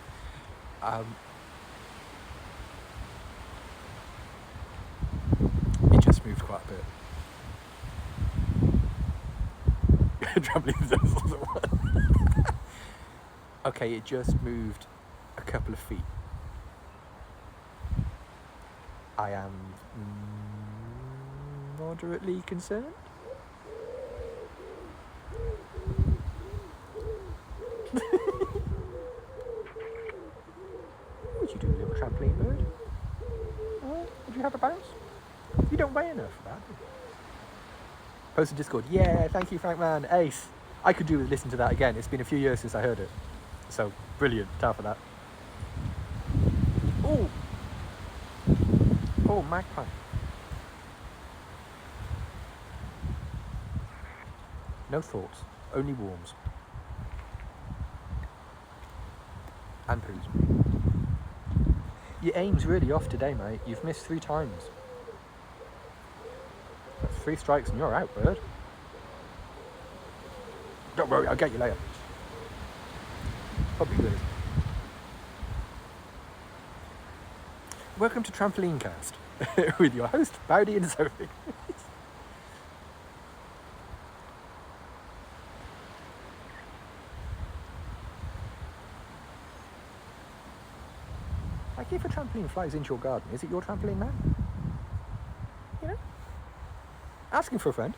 It just moved quite a bit. Trampolines doesn't work. Okay, it just moved a couple of feet. I am moderately concerned. What you do, little trampoline bird? Would you have a bounce? You don't weigh enough for that. Post to Discord. Yeah, thank you, Frank Man. Ace. I could do with listening to that again. It's been a few years since I heard it. So, brilliant. Time for that. Oh! Oh, magpie. No thoughts. Only worms. And poos. Your aim's really off today, mate. You've missed 3 times. That's 3 strikes and you're out, bird. Don't worry, I'll get you later. Probably will. Welcome to Trampoline Cast with your host, Bowdy and Sophie. Like if a trampoline flies into your garden, is it your trampoline now? You know? Asking for a friend.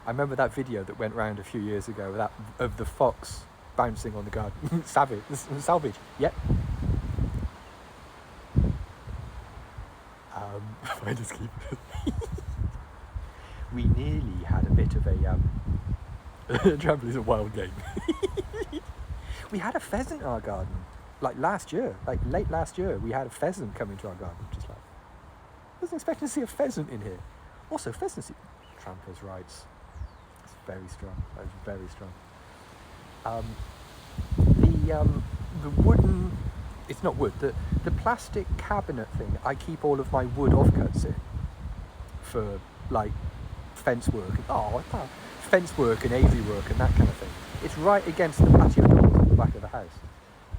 I remember that video that went round a few years ago of the fox bouncing on the garden. Salvage. Yep. Finders keepers. We nearly had a bit of a trampoline's a wild game. We had a pheasant in our garden, like last year, like late last year. We had a pheasant come into our garden, just like. I wasn't expecting to see a pheasant in here. Also, pheasants, trampers' rights. It's very strong. That is very strong. The wooden, it's not wood. The plastic cabinet thing. I keep all of my wood offcuts in for like fence work. Fence work and aviary work and that kind of thing. It's right against the patio doors at the back of the house.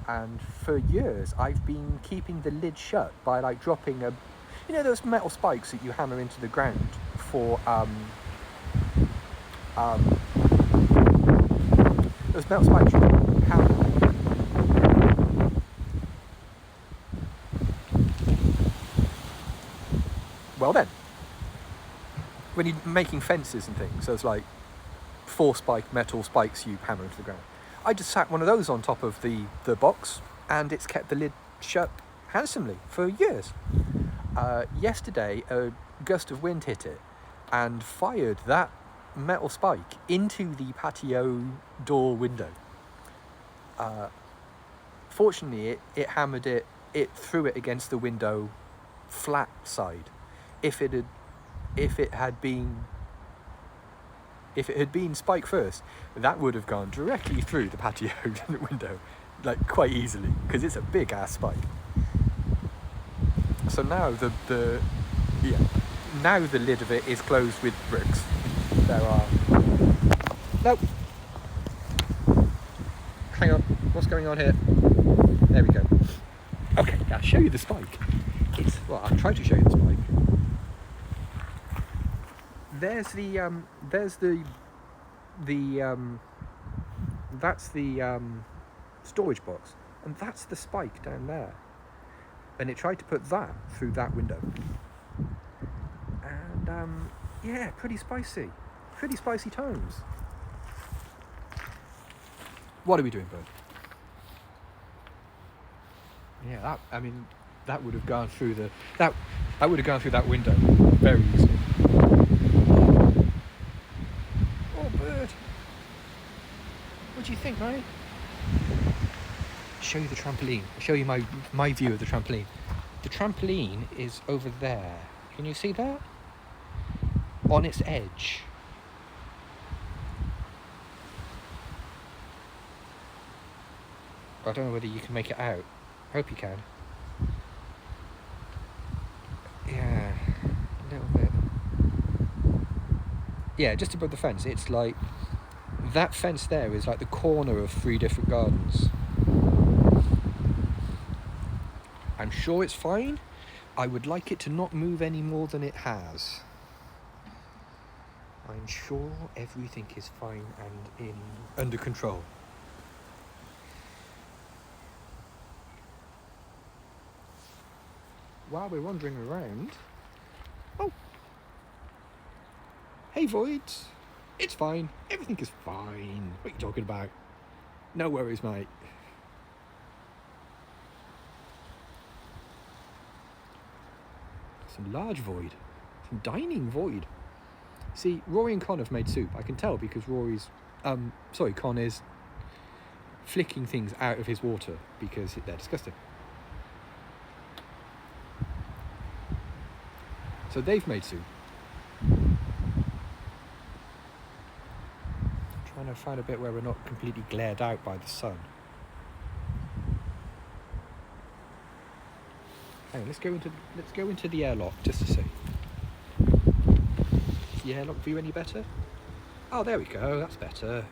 And for years, I've been keeping the lid shut by like dropping a. You know those metal spikes that you hammer into the ground for those metal spikes you hammer. Well then, when you're making fences and things, so it's like 4 metal spikes you hammer into the ground. I just sat one of those on top of the box, and it's kept the lid shut handsomely for years. Yesterday, a gust of wind hit it and fired that metal spike into the patio door window. Fortunately, it hammered it threw it against the window flat side. If it had been spike first, that would have gone directly through the patio window, like quite easily, because it's a big ass spike. So now now the lid of it is closed with bricks. There are nope. Hang on, what's going on here? There we go. Okay, I'll show you the spike. I'll try to show you the spike. That's the storage box, and that's the spike down there. And it tried to put that through that window. And yeah, pretty spicy times. What are we doing, bud? Yeah, that would have gone through that would have gone through that window very easily. Oh, bird. What do you think, mate? Show you the trampoline. I'll show you my view of the trampoline. The trampoline is over there. Can you see that? On its edge. I don't know whether you can make it out. I hope you can. Yeah, a little bit. Yeah, just above the fence. It's like, that fence there is like the corner of 3 different gardens. I'm sure it's fine. I would like it to not move any more than it has. I'm sure everything is fine and under control. While we're wandering around... Oh! Hey, Voids! It's fine. Everything is fine. What are you talking about? No worries, mate. Some large void. Some dining void. See, Rory and Con have made soup. I can tell because Con is flicking things out of his water because they're disgusting. So they've made soup. Trying to find a bit where we're not completely glared out by the sun. Hey, let's go into the airlock just to see. Is the airlock view any better? Oh, there we go. That's better.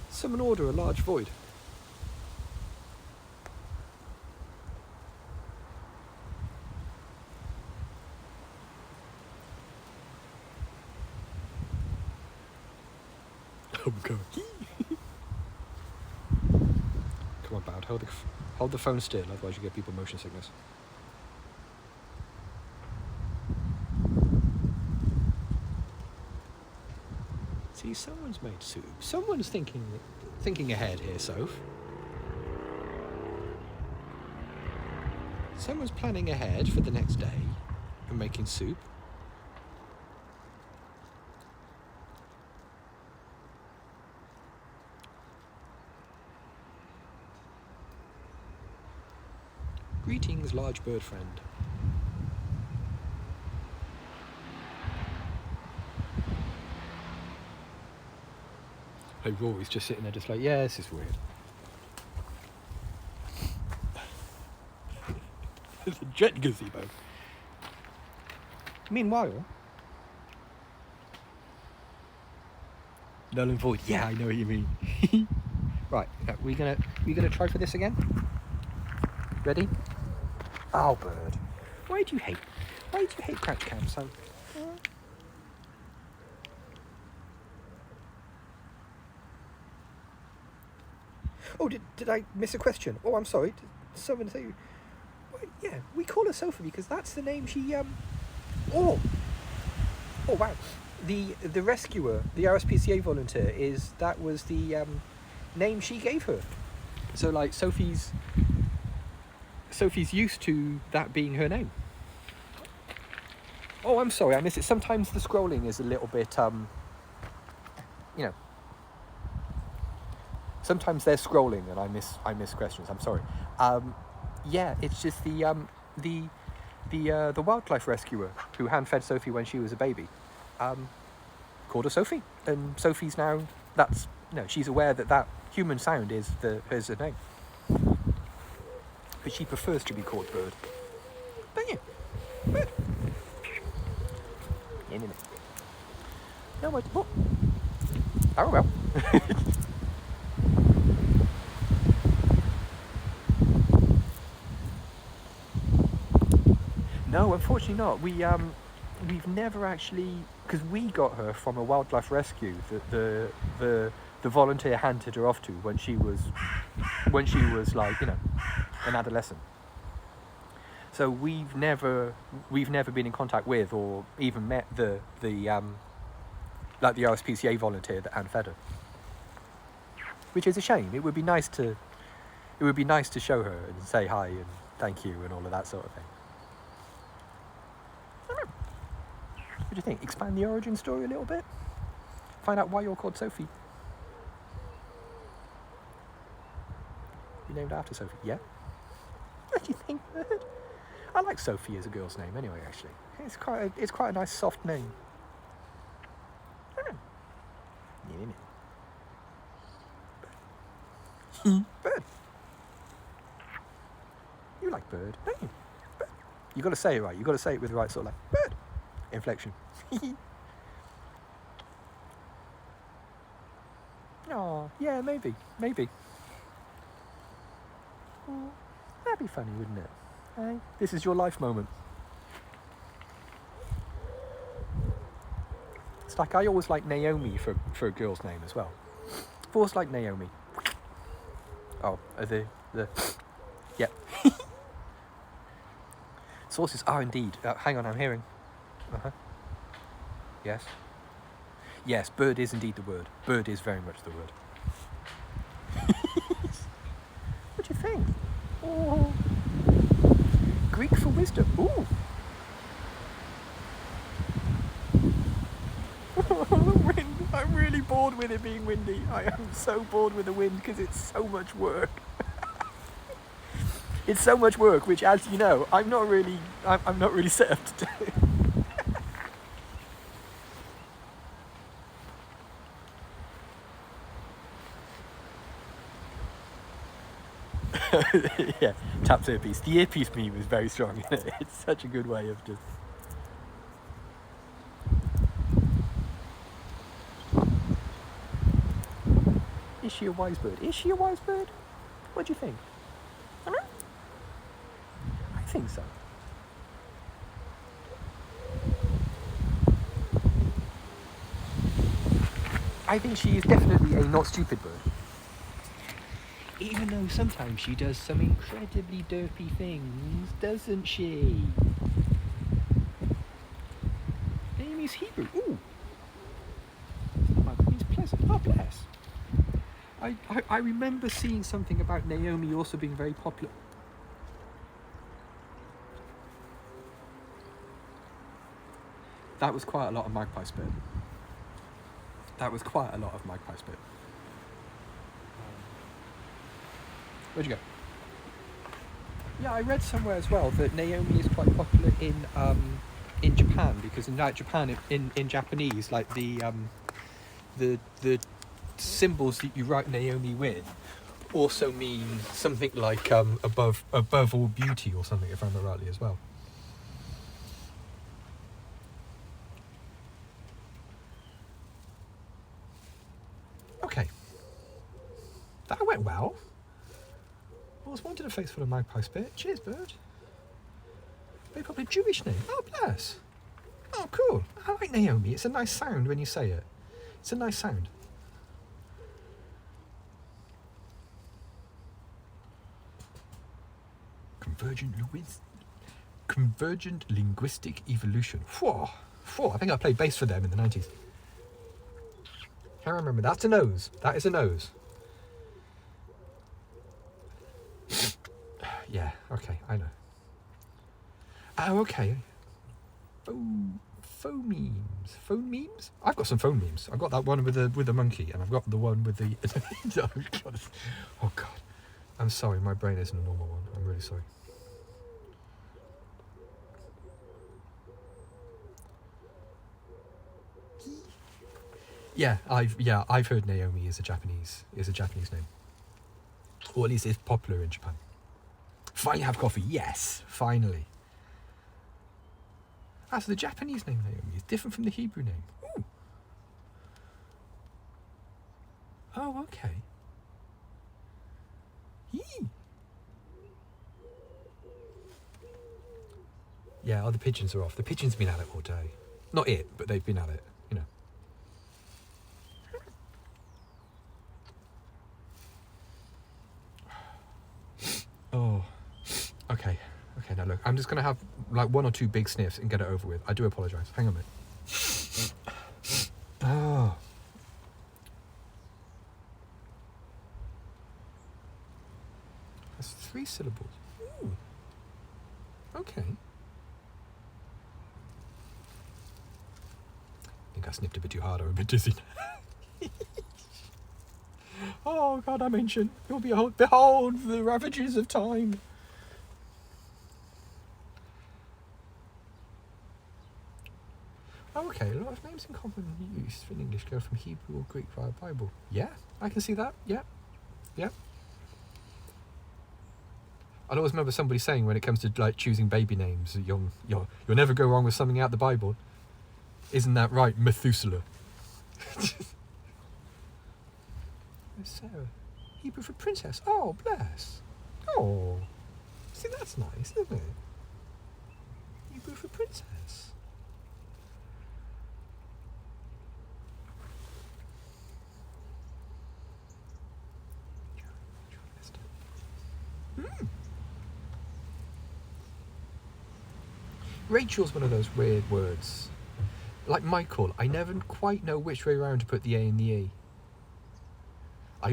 Summon order a large void. Oh god. Come on, Bound. Hold the phone still, otherwise you get people motion sickness. See, someone's made soup. Someone's thinking ahead here, Soph. Someone's planning ahead for the next day and making soup. Greetings, large bird friend. Hey, Rory's just sitting there just like, yeah, this is weird. There's a jet gazebo. Meanwhile... Null and void. Yeah, I know what you mean. Right, we gonna try for this again? Ready? Oh, bird. Why do you hate crouch cam so? Oh, did I miss a question? Oh, I'm sorry. Did someone say? Well, yeah, we call her Sophie because that's the name she Oh wow. The rescuer, the RSPCA volunteer, that was the name she gave her. So like Sophie's used to that being her name. Oh, I'm sorry, I missed it. Sometimes the scrolling is a little bit, sometimes they're scrolling and I miss questions. I'm sorry. Yeah, it's just the wildlife rescuer who hand-fed Sophie when she was a baby, called her Sophie, and Sophie's now she's aware that human sound is her name. But she prefers to be called Bird. But yeah, Bird. No, what? Oh well. No, unfortunately not. We've never actually, because we got her from a wildlife rescue that the volunteer handed her off to when she was like an adolescent. So we've never been in contact with or even met the RSPCA volunteer that hand-fed her, which is a shame. It would be nice to show her and say hi and thank you and all of that sort of thing. What do you think? Expand the origin story a little bit? Find out why you're called Sophie. You're named after Sophie. Yeah? What do you think, Bird? I like Sophie as a girl's name anyway, actually. It's quite a nice soft name. Bird. You like Bird, don't you? Bird. You got to say it right. You got to say it with the right sort of like Bird inflection. Oh, yeah, maybe. Oh, that'd be funny, wouldn't it? Hey, this is your life moment. It's like I always like Naomi for a girl's name as well. I've always liked Naomi. Oh, yep. Sources are indeed. Hang on, I'm hearing. Yes. Yes, bird is indeed the word. Bird is very much the word. What do you think? Oh. Greek for wisdom. Ooh. Wind. I'm really bored with it being windy. I am so bored with the wind because it's so much work. It's so much work, which, as you know, I'm not really set up to do. Yeah, taps earpiece. The earpiece meme is very strong. It's such a good way of just. Is she a wise bird? Is she a wise bird? What do you think? I think so. I think she is definitely a not stupid bird. Even though sometimes she does some incredibly derpy things, doesn't she? Naomi's Hebrew. Ooh. That means pleasant. Oh, bless. I remember seeing something about Naomi also being very popular. That was quite a lot of magpie spit. Where'd you go? Yeah, I read somewhere as well that Naomi is quite popular in Japan, because in Japan in Japanese, like the symbols that you write Naomi with also mean something like above all beauty or something, if I remember rightly as well. Okay, that went well. I was wanted a face full of magpie spit. Cheers, bird. Very probably Jewish name. Oh, bless. Oh, cool. I like Naomi. It's a nice sound when you say it. It's a nice sound. Convergent linguistic evolution. Whoa. I think I played bass for them in the 90s. I remember. That's a nose. That is a nose. Yeah, okay, I know. Oh, okay. Phone memes? I've got some phone memes. I've got that one with the monkey, and I've got the one with the... Oh, God. I'm sorry, my brain isn't a normal one. I'm really sorry. Yeah, I've heard Naomi is a Japanese name. Or at least it's popular in Japan. Finally have coffee. Yes, finally. So the Japanese name Naomi is different from the Hebrew name. Ooh. Oh, okay. Yee. Yeah, the pigeons are off. The pigeons have been at it all day. Not it, but they've been at it, you know. Oh, okay. Okay, now look, I'm just going to have like one or two big sniffs and get it over with. I do apologise. Hang on a minute. Oh. That's 3 syllables. Ooh. Okay. sniffed a bit too hard. I'm a bit dizzy. Oh God, I'm ancient. You'll behold the ravages of time. Oh, okay, a lot of names in common use in English go from Hebrew or Greek via Bible. Yeah, I can see that. Yeah. I always remember somebody saying when it comes to like choosing baby names, you'll never go wrong with something out the Bible. Isn't that right, Methuselah? Sarah, Hebrew for princess. Oh, bless. Oh, see, that's nice, isn't it? Hebrew for princess. Rachel's one of those weird words. Like Michael, I never quite know which way around to put the A and the E. I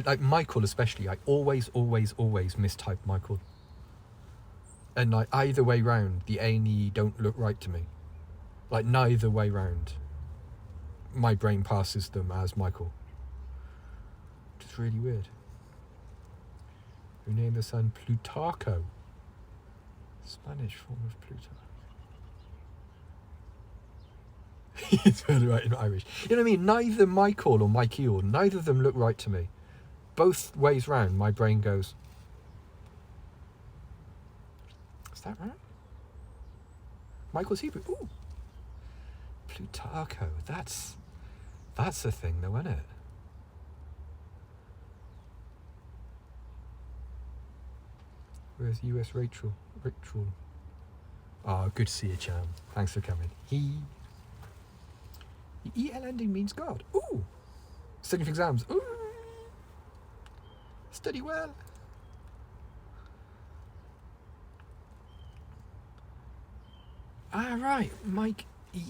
like Michael especially, I always mistype Michael. And like either way round, the A and the E don't look right to me. Like neither way round, my brain passes them as Michael. Which is really weird. Who named the son Plutarco? Spanish form of Plutarch. It's further right in Irish. You know what I mean? Neither Michael or Michael, neither of them look right to me. Both ways round, my brain goes, is that right? Michael's Hebrew. Ooh. Plutarcho. That's a thing though, isn't it? Where's US Rachel? Oh, good to see you, Cham. Thanks for coming. The EL ending means God. Ooh. Studying for exams. Ooh. Study well. Ah, right. Mike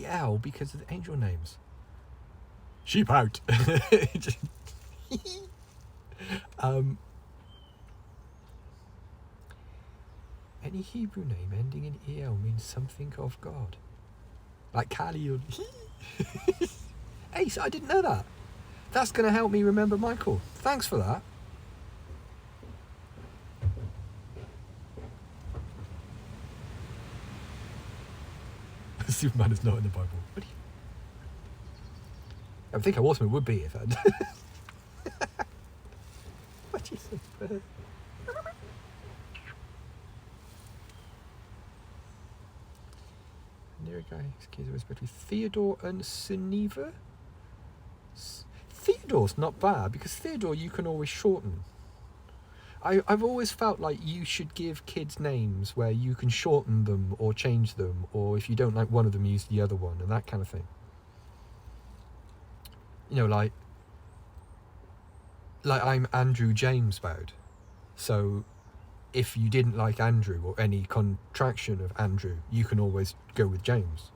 EL because of the angel names. Sheep out. Any Hebrew name ending in EL means something of God. Like Kali. Ace, I didn't know that. That's going to help me remember Michael. Thanks for that. Superman is not in the Bible. What do you... I think a horseman would be if I'd... What do you think? Near a guy, excuse me, especially Theodore and Suneva. Theodore's not bad because Theodore you can always shorten. I've always felt like you should give kids names where you can shorten them or change them, or if you don't like one of them, use the other one and that kind of thing. You know, like I'm Andrew James Bowd. So if you didn't like Andrew or any contraction of Andrew, you can always go with James.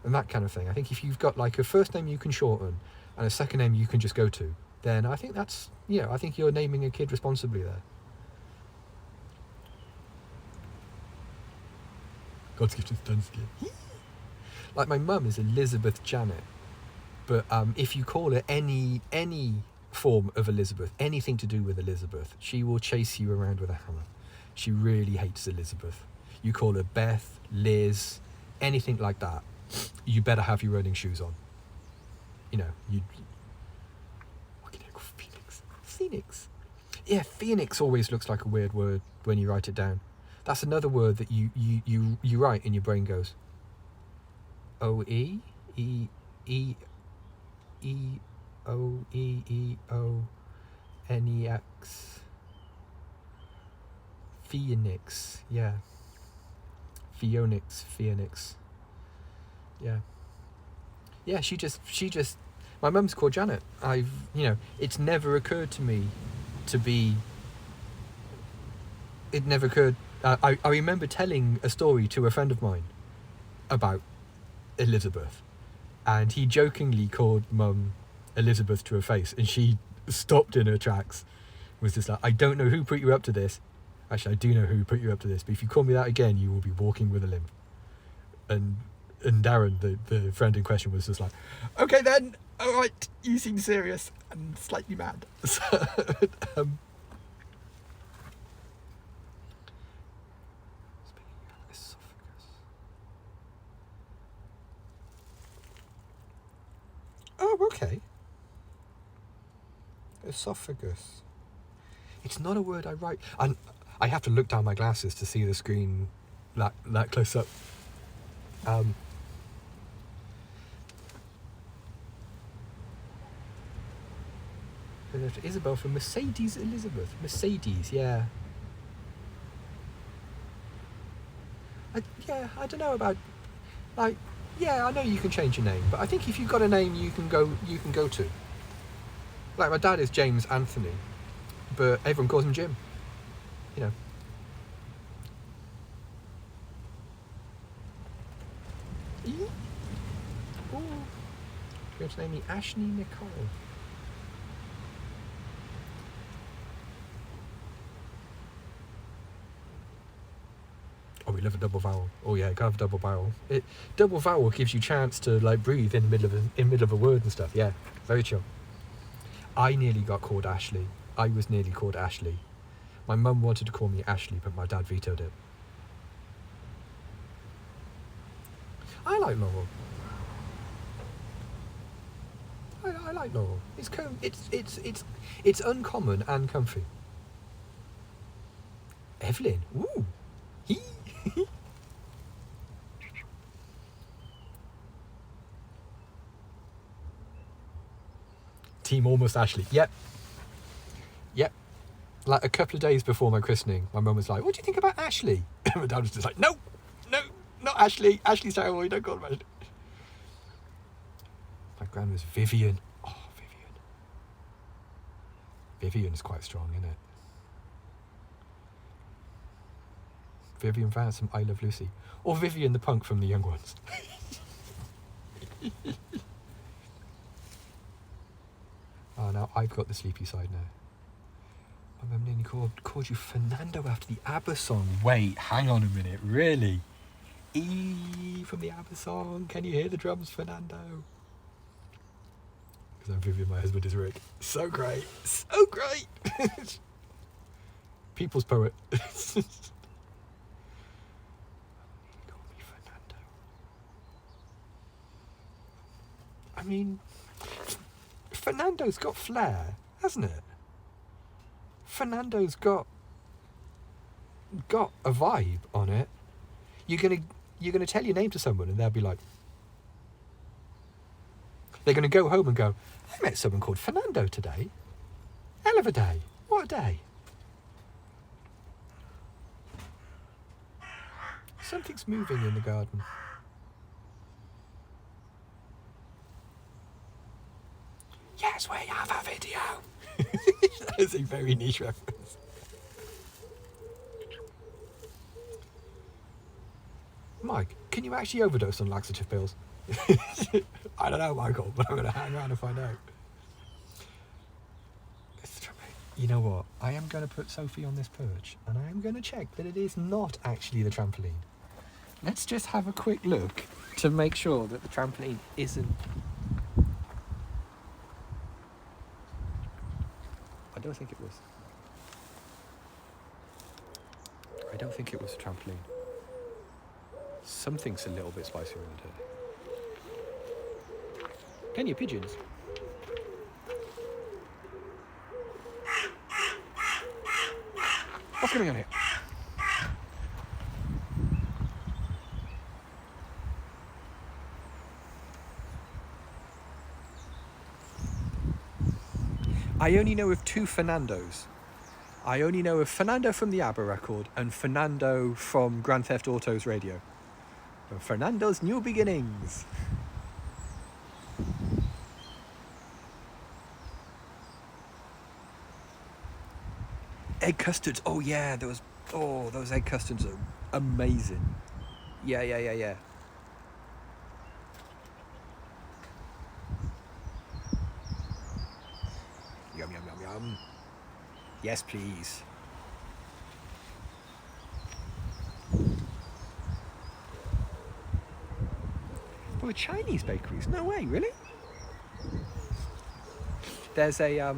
And that kind of thing. I think if you've got like a first name you can shorten and a second name you can just go to, then I think that's, I think you're naming a kid responsibly there. God's gift is Dunsky. Like my mum is Elizabeth Janet, but if you call her any form of Elizabeth, anything to do with Elizabeth, she will chase you around with a hammer. She really hates Elizabeth. You call her Beth, Liz, anything like that, you better have your running shoes on. You know, what can you call Phoenix? Phoenix. Yeah, Phoenix always looks like a weird word when you write it down. That's another word that you write and your brain goes, O-E? E-O-E-E-O-N-E-X. Phoenix, yeah. Phoenix. Yeah. Yeah, she just my mum's called Janet. It's never occurred to me it never occurred. I remember telling a story to a friend of mine about Elizabeth, and he jokingly called Mum Elizabeth to her face, and she stopped in her tracks, was just like, I don't know who put you up to this. Actually, I do know who put you up to this, but if you call me that again, you will be walking with a limp. And Darren, the friend in question, was just like, okay then, all right, you seem serious and slightly mad. So, oh, okay. Esophagus. It's not a word I write. And I have to look down my glasses to see the screen that close up. Isabel from Mercedes Elizabeth. Mercedes, yeah. I don't know about, like, yeah, I know you can change your name, but I think if you've got a name you can go to. Like, my dad is James Anthony, but everyone calls him Jim. You know. Yeah. Ooh. You're going to name me Ashley Nicole. Oh, we love a double vowel. Oh yeah, gotta have a double vowel. Double vowel gives you chance to like breathe in the middle of a word and stuff. Yeah, very chill. I nearly got called Ashley. I was nearly called Ashley. My mum wanted to call me Ashley, but my dad vetoed it. I like Laurel. I like Laurel. It's uncommon and comfy. Evelyn. Ooh. Team Almost Ashley. Yep. Like a couple of days before my christening, my mum was like, what do you think about Ashley? And my dad was just like, no, not Ashley. Ashley's terrible, you don't call him Ashley. My gran was Vivian. Oh, Vivian. Vivian's quite strong, isn't it? Vivian Vance from I Love Lucy. Or Vivian the punk from The Young Ones. Oh, now I've got the sleepy side now. My mum nearly called you Fernando after the ABBA song. Wait, hang on a minute, really? E from the ABBA song. Can you hear the drums, Fernando? Because I'm Vivian, my husband is Rick. So great. So great. People's poet. Call me Fernando. I mean, Fernando's got flair, hasn't it? Fernando's got a vibe on it. You're gonna tell your name to someone and they'll be like, they're gonna go home and go, I met someone called Fernando today. Hell of a day. What a day. Something's moving in the garden. Yes, we have a video. That is a very niche reference. Mike, can you actually overdose on laxative pills? I don't know, Michael, but I'm going to hang around and find out. You know what? I am going to put Sophie on this perch, and I am going to check that it is not actually the trampoline. Let's just have a quick look to make sure that the trampoline isn't... I don't think it was. I don't think it was a trampoline. Something's a little bit spicier around here. Can you pigeons? What's going on here? I only know of two Fernandos. I only know of Fernando from the ABBA record and Fernando from Grand Theft Auto's radio. Fernando's New Beginnings. Egg custards. Oh yeah, those egg custards are amazing. Yeah. Yum. Yes, please. There were Chinese bakeries? No way, really? There's a,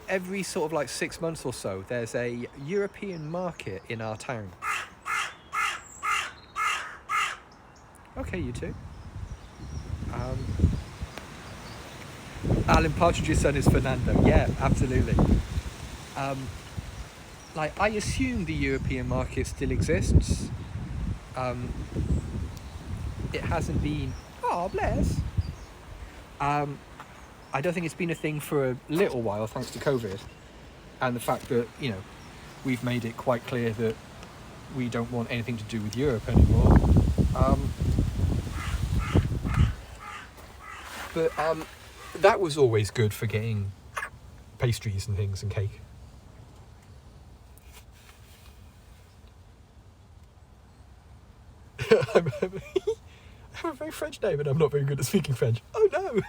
every sort of like 6 months or so, there's a European market in our town. Okay, you two. Alan Partridge's son is Fernando. Yeah, absolutely. Like, I assume the European market still exists. It hasn't been... Oh, bless. I don't think it's been a thing for a little while, thanks to COVID. And the fact that, you know, we've made it quite clear that we don't want anything to do with Europe anymore. But that was always good for getting pastries and things and cake. I have a very French name and I'm not very good at speaking French. Oh no!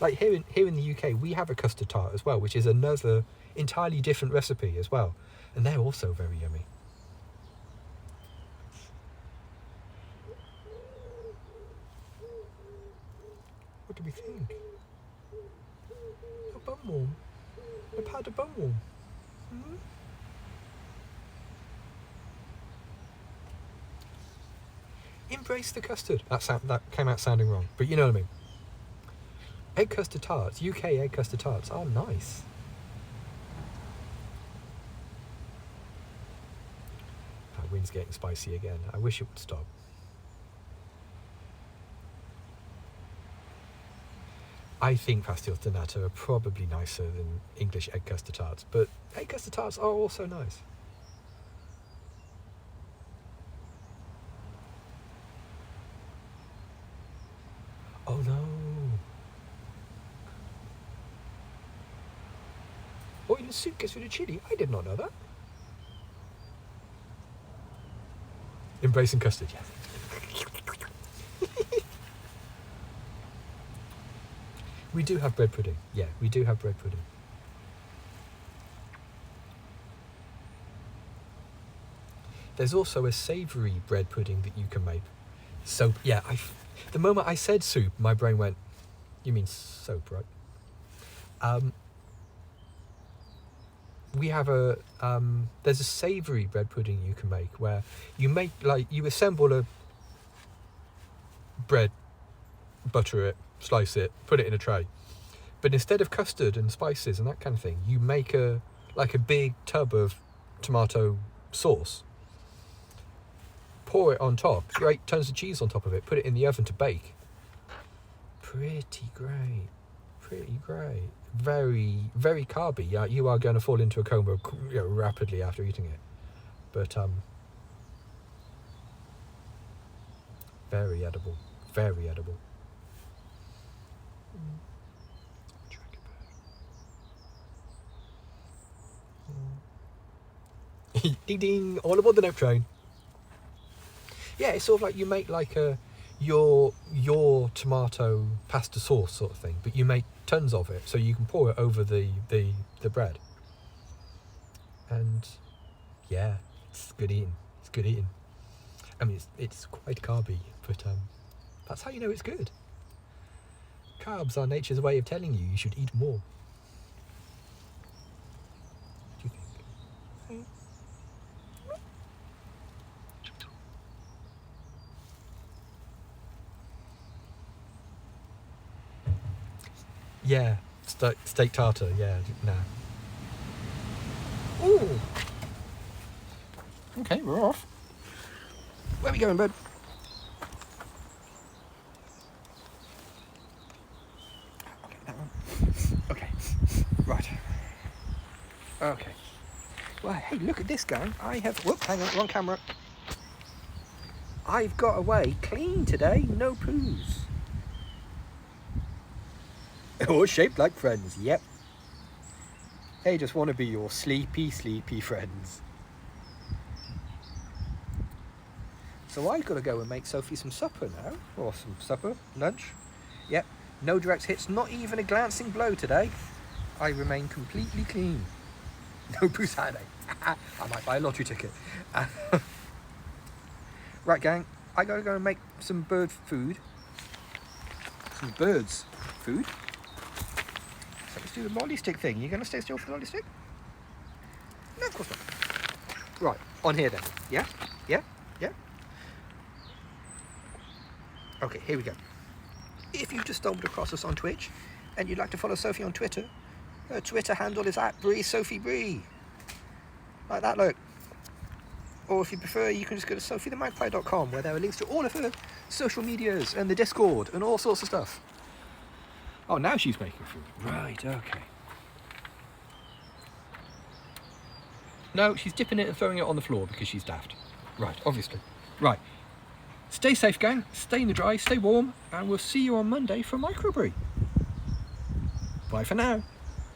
Like here in the UK, we have a custard tart as well, which is another entirely different recipe as well. And they're also very yummy. What do we think? A bum warm. I've had a bum warm. Mm-hmm. Embrace the custard. That came out sounding wrong, but you know what I mean. Egg custard tarts, UK egg custard tarts are nice. That wind's getting spicy again. I wish it would stop. I think pastilles de nata are probably nicer than English egg custard tarts, but egg custard tarts are also nice. Oh no. Oil and soup gets rid of chili? I did not know that. Embracing custard, yes. We do have bread pudding. Yeah, we do have bread pudding. There's also a savoury bread pudding that you can make. So, yeah, the moment I said soup, my brain went, you mean soap, right? We have there's a savoury bread pudding you can make where you assemble a bread, butter it, slice it, put it in a tray. But instead of custard and spices and that kind of thing, you make a big tub of tomato sauce, pour it on top, grate tons of cheese on top of it, put it in the oven to bake. Pretty great. Very, very carby. Yeah, you are going to fall into a coma rapidly after eating it. But very edible. Very edible. Ding ding, all aboard the note train. Yeah, it's sort of like you make like your tomato pasta sauce sort of thing, but you make tons of it so you can pour it over the bread. And yeah, it's good eating. I mean, it's quite carby, but that's how you know it's good. Carbs are nature's way of telling you should eat more. What do you think? Yeah, steak tartar, yeah, nah. Ooh! Okay, we're off. Where are we going, bud? Okay, that one. Okay, right. Okay. Well, hey, look at this, gang. Whoop, hang on, wrong camera. I've got away clean today, no poos. All shaped like friends, yep. They just want to be your sleepy friends. So I've got to go and make Sophie some supper now. Or some supper, lunch. Yep, no direct hits, not even a glancing blow today. I remain completely clean. No poo Saturday. I might buy a lottery ticket. Right, gang, I gotta go and make some bird food. Some birds food. So let's do the lolly stick thing. You gonna stay still for the lolly stick? No, of course not. Right, on here then. Yeah? Yeah? Yeah? Okay, here we go. If you've just stumbled across us on Twitch and you'd like to follow Sophie on Twitter, her Twitter handle is @BreeSophieBree. Like that, look. Or if you prefer, you can just go to sophiethemagpie.com, where there are links to all of her social medias and the Discord and all sorts of stuff. Oh, now she's making food. Right, okay. No, she's dipping it and throwing it on the floor because she's daft. Right, obviously. Right. Stay safe, gang. Stay in the dry, stay warm, and we'll see you on Monday for Microbrew. Bye for now.